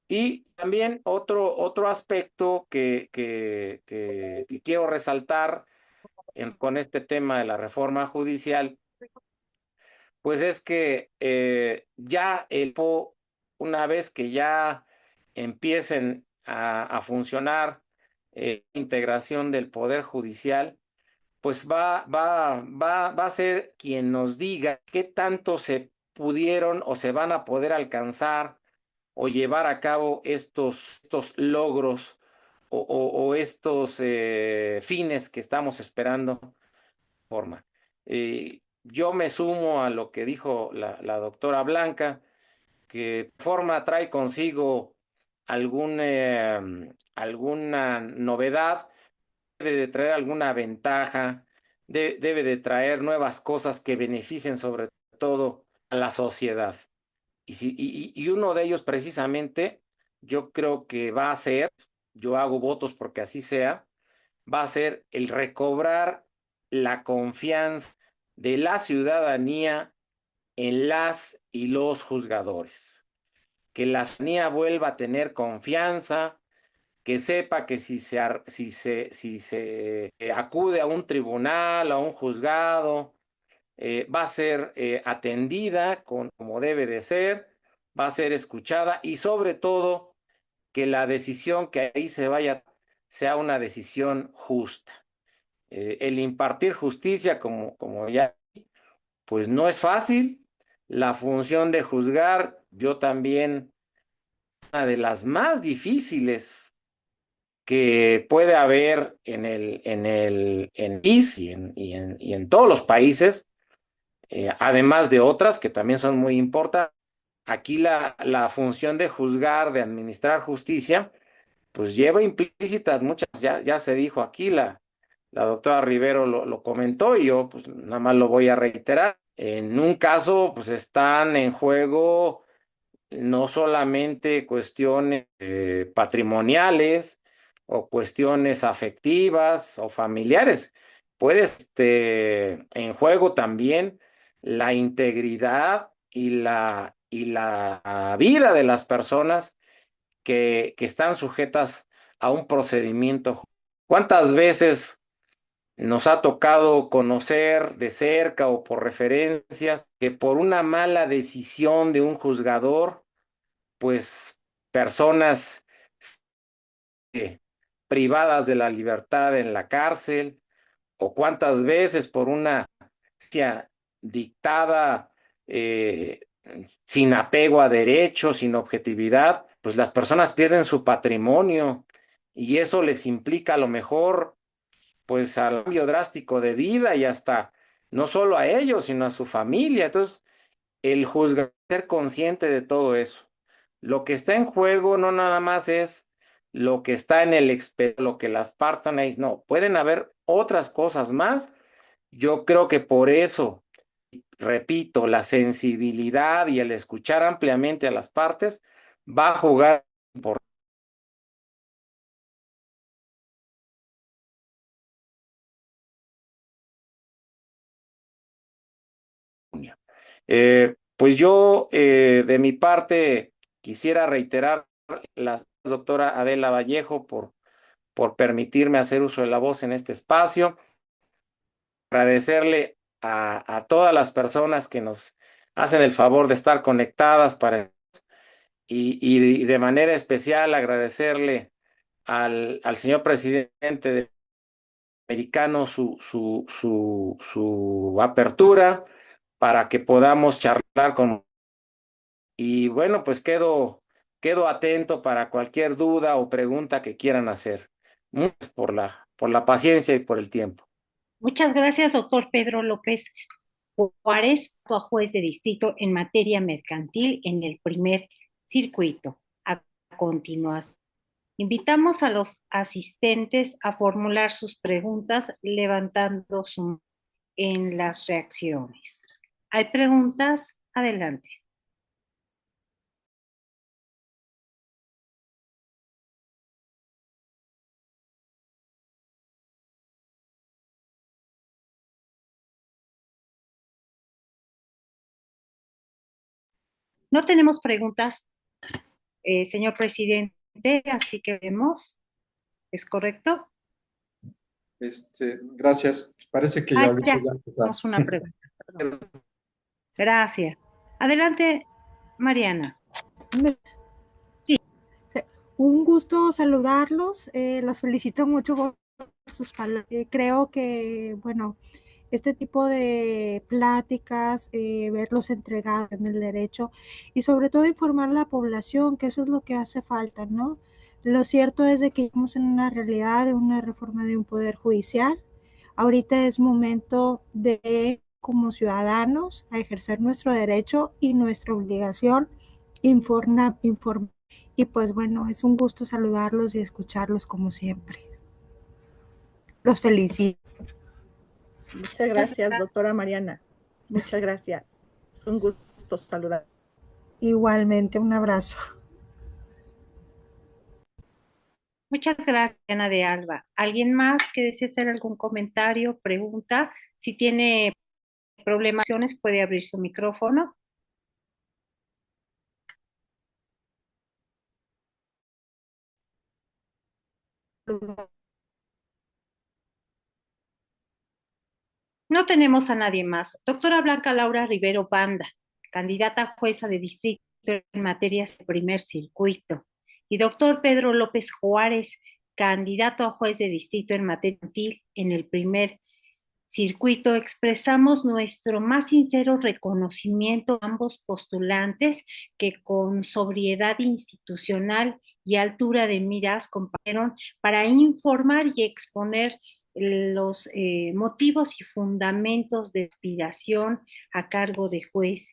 [SPEAKER 4] Y también otro aspecto que quiero resaltar con este tema de la reforma judicial, pues es que ya una vez que ya empiecen a funcionar integración del Poder Judicial, pues va a ser quien nos diga qué tanto se pudieron o se van a poder alcanzar o llevar a cabo estos logros o estos fines que estamos esperando forma. Yo me sumo a lo que dijo la doctora Blanca, que forma trae consigo alguna novedad, debe de traer alguna ventaja, debe de traer nuevas cosas que beneficien sobre todo a la sociedad. Y uno de ellos precisamente, yo creo que va a ser, yo hago votos porque así sea, va a ser el recobrar la confianza de la ciudadanía en las y los juzgadores. Que la ciudadanía vuelva a tener confianza, que sepa que si se acude a un tribunal, a un juzgado, va a ser atendida como debe de ser, va a ser escuchada y sobre todo que la decisión que ahí se vaya sea una decisión justa. El impartir justicia, como ya, pues no es fácil. La función de juzgar, yo también, una de las más difíciles que puede haber en IS y en todos los países, además de otras que también son muy importantes. Aquí la función de juzgar, de administrar justicia, pues lleva implícitas muchas, ya se dijo aquí, la doctora Rivero lo comentó y yo pues nada más lo voy a reiterar. En un caso, pues están en juego no solamente cuestiones patrimoniales o cuestiones afectivas o familiares, puede en juego también la integridad y la vida de las personas que están sujetas a un procedimiento. ¿Cuántas veces nos ha tocado conocer de cerca o por referencias que por una mala decisión de un juzgador, pues personas privadas de la libertad en la cárcel, o cuántas veces por una justicia dictada sin apego a derechos, sin objetividad, pues las personas pierden su patrimonio y eso les implica a lo mejor pues al cambio drástico de vida y hasta no solo a ellos, sino a su familia. Entonces, el juzgar, ser consciente de todo eso. Lo que está en juego no nada más es lo que está en el lo que las partes analizan, no, pueden haber otras cosas más. Yo creo que por eso, repito, la sensibilidad y el escuchar ampliamente a las partes va a jugar por pues yo, de mi parte, quisiera reiterar la doctora Adela Vallejo por permitirme hacer uso de la voz en este espacio, agradecerle a todas las personas que nos hacen el favor de estar conectadas y de manera especial agradecerle al señor presidente de americano su apertura para que podamos charlar con. Y bueno, pues quedo atento para cualquier duda o pregunta que quieran hacer. Muchas por la paciencia y por el tiempo.
[SPEAKER 2] Muchas gracias, doctor Pedro López Juárez, a juez de distrito en materia mercantil en el primer circuito. A continuación, invitamos a los asistentes a formular sus preguntas levantando su mano en las reacciones. ¿Hay preguntas? Adelante. No tenemos preguntas, señor presidente, así que vemos. ¿Es correcto?
[SPEAKER 1] Gracias. Parece que ya ahorita
[SPEAKER 2] Ya,
[SPEAKER 1] ya empezamos.
[SPEAKER 2] tenemos una pregunta. Perdón. Gracias. Adelante, Mariana. Sí.
[SPEAKER 5] Un gusto saludarlos. Los felicito mucho por sus palabras. Creo que, bueno, este tipo de pláticas, verlos entregados en el derecho y sobre todo informar a la población, que eso es lo que hace falta, ¿no? Lo cierto es de que estamos en una realidad de una reforma de un poder judicial. Ahorita es momento de, como ciudadanos, a ejercer nuestro derecho y nuestra obligación, informar. Y pues bueno, es un gusto saludarlos y escucharlos como siempre. Los felicito.
[SPEAKER 3] Muchas gracias, doctora Mariana. Muchas gracias. Es un gusto saludar.
[SPEAKER 5] Igualmente, un abrazo.
[SPEAKER 2] Muchas gracias, Ana de Alba. ¿Alguien más que desee hacer algún comentario, pregunta? Si tiene problemas, puede abrir su micrófono. No tenemos a nadie más. Doctora Blanca Laura Rivero Banda, candidata a jueza de distrito en materias de primer circuito. Y doctor Pedro López Juárez, candidato a juez de distrito en materia infantil en el primer circuito. Expresamos nuestro más sincero reconocimiento a ambos postulantes que con sobriedad institucional y altura de miras compartieron para informar y exponer los motivos y fundamentos de aspiración a cargo de juez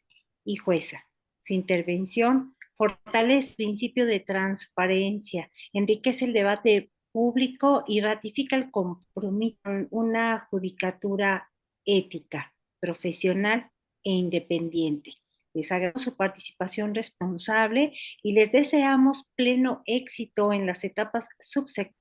[SPEAKER 2] y jueza. Su intervención fortalece el principio de transparencia, enriquece el debate público y ratifica el compromiso con una judicatura ética, profesional e independiente. Les agradecemos su participación responsable y les deseamos pleno éxito en las etapas subsecuentes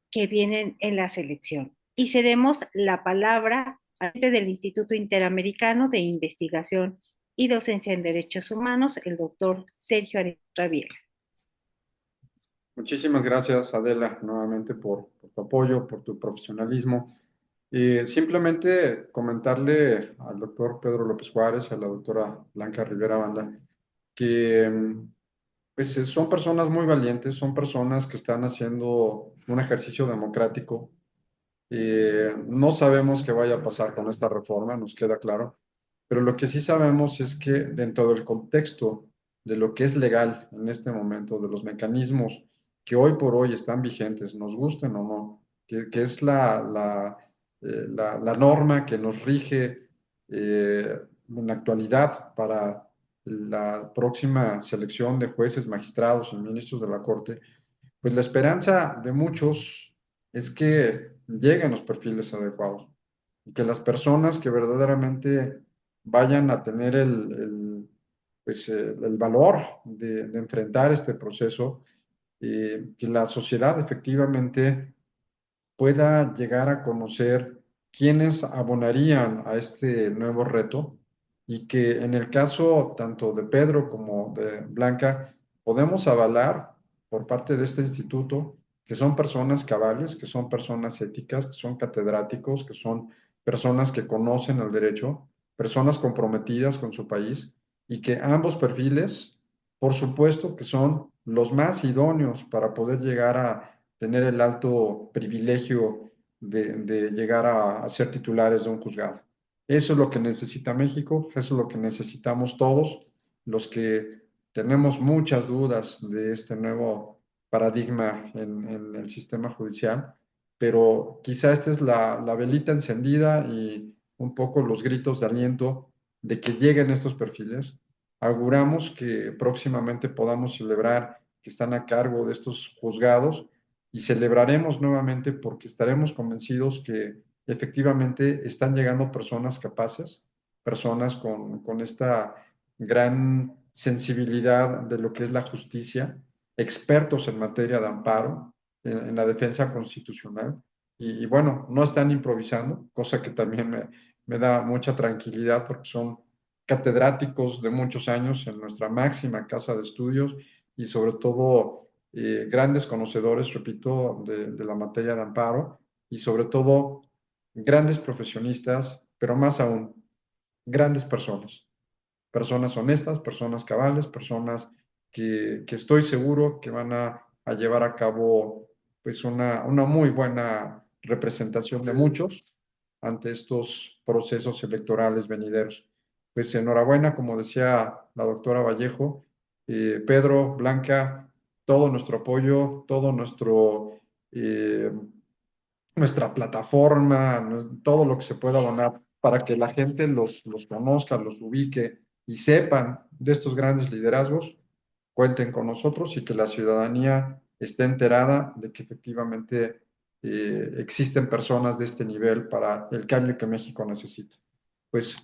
[SPEAKER 2] que vienen en la selección. Y cedemos la palabra al presidente del Instituto Interamericano de Investigación y Docencia en Derechos Humanos, el doctor Sergio Raviel.
[SPEAKER 1] Muchísimas gracias, Adela, nuevamente por tu apoyo, por tu profesionalismo. Simplemente comentarle al doctor Pedro López Juárez, a la doctora Blanca Rivera Banda, que pues, son personas muy valientes, son personas que están haciendo un ejercicio democrático. No sabemos qué vaya a pasar con esta reforma, nos queda claro, pero lo que sí sabemos es que dentro del contexto de lo que es legal en este momento, de los mecanismos que hoy por hoy están vigentes, nos gusten o no, que es la norma que nos rige en la actualidad para la próxima selección de jueces, magistrados y ministros de la Corte, pues la esperanza de muchos es que lleguen los perfiles adecuados y que las personas que verdaderamente vayan a tener el valor de enfrentar este proceso, que la sociedad efectivamente pueda llegar a conocer quiénes abonarían a este nuevo reto y que en el caso tanto de Pedro como de Blanca podemos avalar por parte de este instituto que son personas cabales, que son personas éticas, que son catedráticos, que son personas que conocen el derecho, personas comprometidas con su país y que ambos perfiles, por supuesto, que son los más idóneos para poder llegar a tener el alto privilegio de llegar a ser titulares de un juzgado. Eso es lo que necesita México, eso es lo que necesitamos todos, los que tenemos muchas dudas de este nuevo paradigma en el sistema judicial, pero quizá esta es la velita encendida y un poco los gritos de aliento de que lleguen estos perfiles. Auguramos que próximamente podamos celebrar que están a cargo de estos juzgados y celebraremos nuevamente porque estaremos convencidos que efectivamente están llegando personas capaces, personas con esta gran sensibilidad de lo que es la justicia, expertos en materia de amparo, en la defensa constitucional. Y bueno, no están improvisando, cosa que también me da mucha tranquilidad porque son catedráticos de muchos años en nuestra máxima casa de estudios y sobre todo grandes conocedores, repito, de la materia de amparo y sobre todo grandes profesionistas, pero más aún, grandes personas, personas honestas, personas cabales, personas que estoy seguro que van a llevar a cabo pues una muy buena representación de muchos ante estos procesos electorales venideros. Pues enhorabuena, como decía la doctora Vallejo, Pedro, Blanca, todo nuestro apoyo, todo nuestra plataforma, todo lo que se pueda abonar para que la gente los conozca, los ubique y sepan de estos grandes liderazgos, cuenten con nosotros y que la ciudadanía esté enterada de que efectivamente existen personas de este nivel para el cambio que México necesita. Pues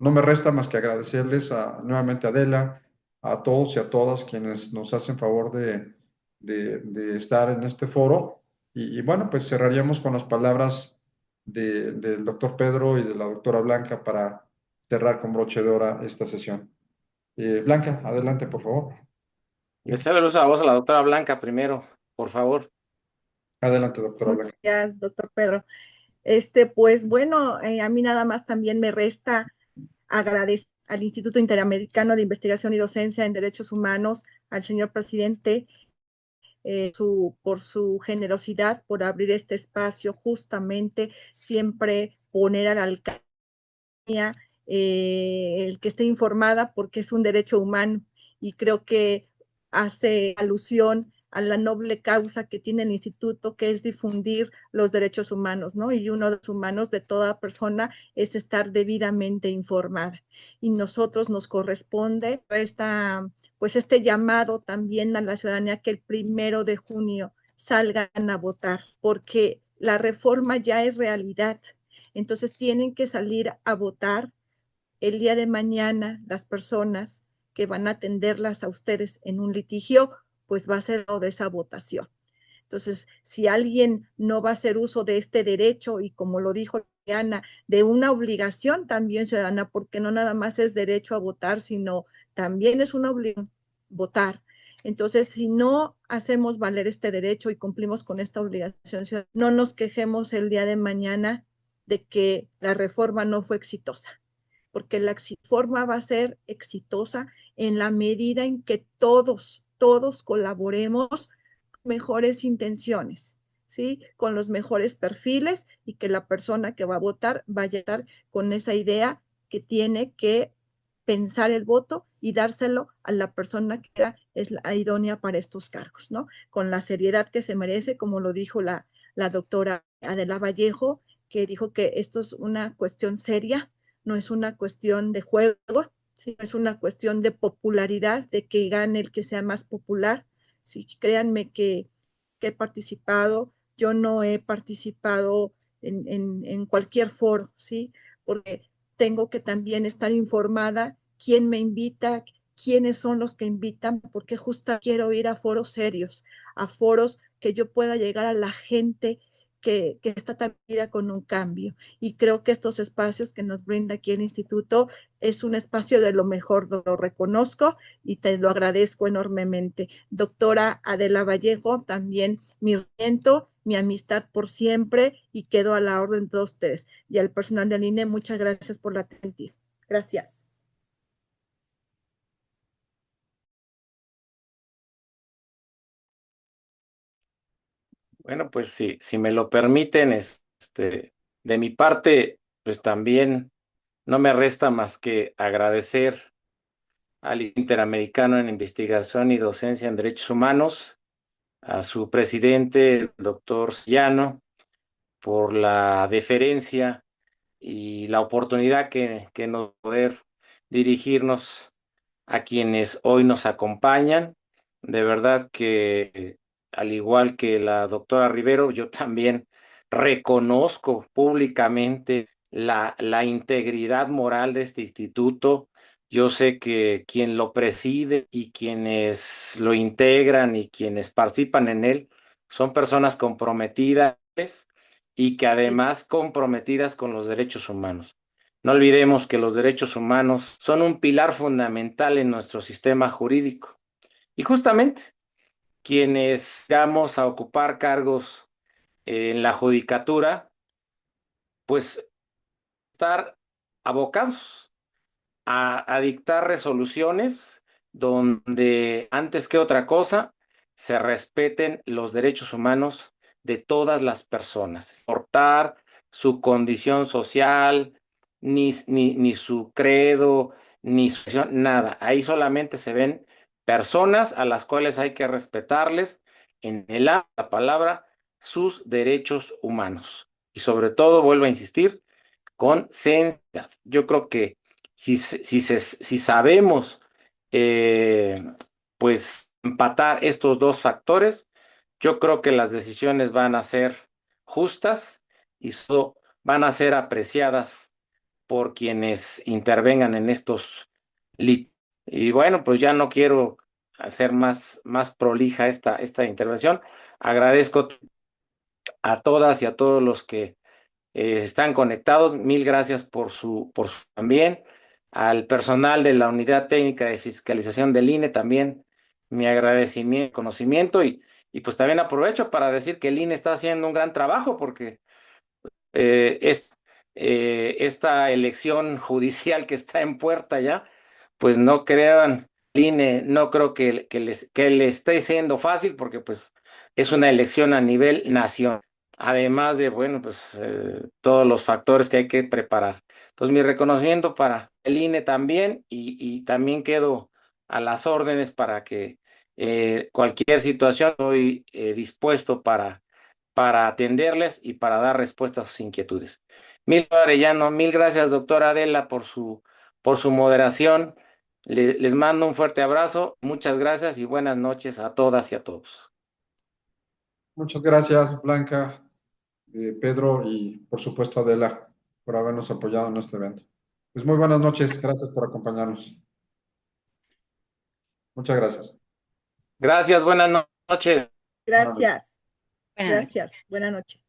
[SPEAKER 1] no me resta más que agradecerles nuevamente a Adela, a todos y a todas quienes nos hacen favor de estar en este foro. Y bueno, pues cerraríamos con las palabras del doctor Pedro y de la doctora Blanca para cerrar con broche de ora esta sesión. Blanca, adelante, por favor.
[SPEAKER 4] Le cedo el uso de la voz a la doctora Blanca primero, por favor.
[SPEAKER 1] Adelante, doctora Blanca.
[SPEAKER 3] Gracias, doctor Pedro. Pues bueno, a mí nada más también me resta agradecer al Instituto Interamericano de Investigación y Docencia en Derechos Humanos, al señor presidente, por su generosidad, por abrir este espacio, justamente siempre poner al alcance el que esté informada, porque es un derecho humano y creo que hace alusión a la noble causa que tiene el instituto, que es difundir los derechos humanos, ¿no? Y uno de los humanos de toda persona es estar debidamente informada. Y nosotros nos corresponde pues este llamado también a la ciudadanía que el 1 de junio salgan a votar, porque la reforma ya es realidad. Entonces tienen que salir a votar. El día de mañana las personas que van a atenderlas a ustedes en un litigio, pues va a ser de esa votación. Entonces, si alguien no va a hacer uso de este derecho y como lo dijo Diana, de una obligación también ciudadana, porque no nada más es derecho a votar, sino también es una obligación votar. Entonces, si no hacemos valer este derecho y cumplimos con esta obligación ciudadana, no nos quejemos el día de mañana de que la reforma no fue exitosa, porque la reforma va a ser exitosa en la medida en que todos colaboremos con mejores intenciones, ¿sí? Con los mejores perfiles y que la persona que va a votar vaya a estar con esa idea que tiene que pensar el voto y dárselo a la persona que es la idónea para estos cargos, ¿no? Con la seriedad que se merece, como lo dijo la doctora Adela Vallejo, que dijo que esto es una cuestión seria, no es una cuestión de juego, ¿sí? Es una cuestión de popularidad, de que gane el que sea más popular. Sí, créanme que he participado, yo no he participado en cualquier foro, ¿sí? Porque tengo que también estar informada quién me invita, quiénes son los que invitan, porque justo quiero ir a foros serios, a foros que yo pueda llegar a la gente que está también con un cambio. Y creo que estos espacios que nos brinda aquí el instituto es un espacio de lo mejor, lo reconozco y te lo agradezco enormemente. Doctora Adela Vallejo, también mi reto, mi amistad por siempre y quedo a la orden de todos ustedes. Y al personal del INE, muchas gracias por la atención. Gracias.
[SPEAKER 4] Bueno, pues si me lo permiten, de mi parte, pues también no me resta más que agradecer al Interamericano en Investigación y Docencia en Derechos Humanos, a su presidente, el doctor Sillano, por la deferencia y la oportunidad que nos poder dirigirnos a quienes hoy nos acompañan. De verdad que, al igual que la doctora Rivero, yo también reconozco públicamente la integridad moral de este instituto. Yo sé que quien lo preside y quienes lo integran y quienes participan en él son personas comprometidas y que además comprometidas con los derechos humanos. No olvidemos que los derechos humanos son un pilar fundamental en nuestro sistema jurídico. Y justamente quienes vamos a ocupar cargos en la judicatura, pues estar abocados a dictar resoluciones donde antes que otra cosa se respeten los derechos humanos de todas las personas, sin importar su condición social, ni su credo, ni su nada. Ahí solamente se ven personas a las cuales hay que respetarles en la palabra sus derechos humanos. Y sobre todo, vuelvo a insistir, con sensibilidad. Yo creo que si sabemos pues empatar estos dos factores, yo creo que las decisiones van a ser justas y van a ser apreciadas por quienes intervengan en estos litigios. Y bueno, pues ya no quiero hacer más prolija esta intervención. Agradezco a todas y a todos los que están conectados. Mil gracias por su también. Al personal de la Unidad Técnica de Fiscalización del INE también mi agradecimiento, conocimiento y pues también aprovecho para decir que el INE está haciendo un gran trabajo porque esta elección judicial que está en puerta ya, pues no crean, el INE no creo que le esté siendo fácil porque pues es una elección a nivel nacional. Además de, bueno, pues todos los factores que hay que preparar. Entonces, mi reconocimiento para el INE también y también quedo a las órdenes para que cualquier situación estoy dispuesto para atenderles y para dar respuesta a sus inquietudes. Arellano, mil gracias, doctora Adela, por su moderación. Les mando un fuerte abrazo, muchas gracias y buenas noches a todas y a todos.
[SPEAKER 1] Muchas gracias, Blanca, Pedro y por supuesto Adela por habernos apoyado en este evento. Pues muy buenas noches, gracias por acompañarnos. Muchas gracias.
[SPEAKER 4] Gracias, buenas noches.
[SPEAKER 3] Gracias.
[SPEAKER 2] Buenas noches.
[SPEAKER 3] Gracias. Buenas noches.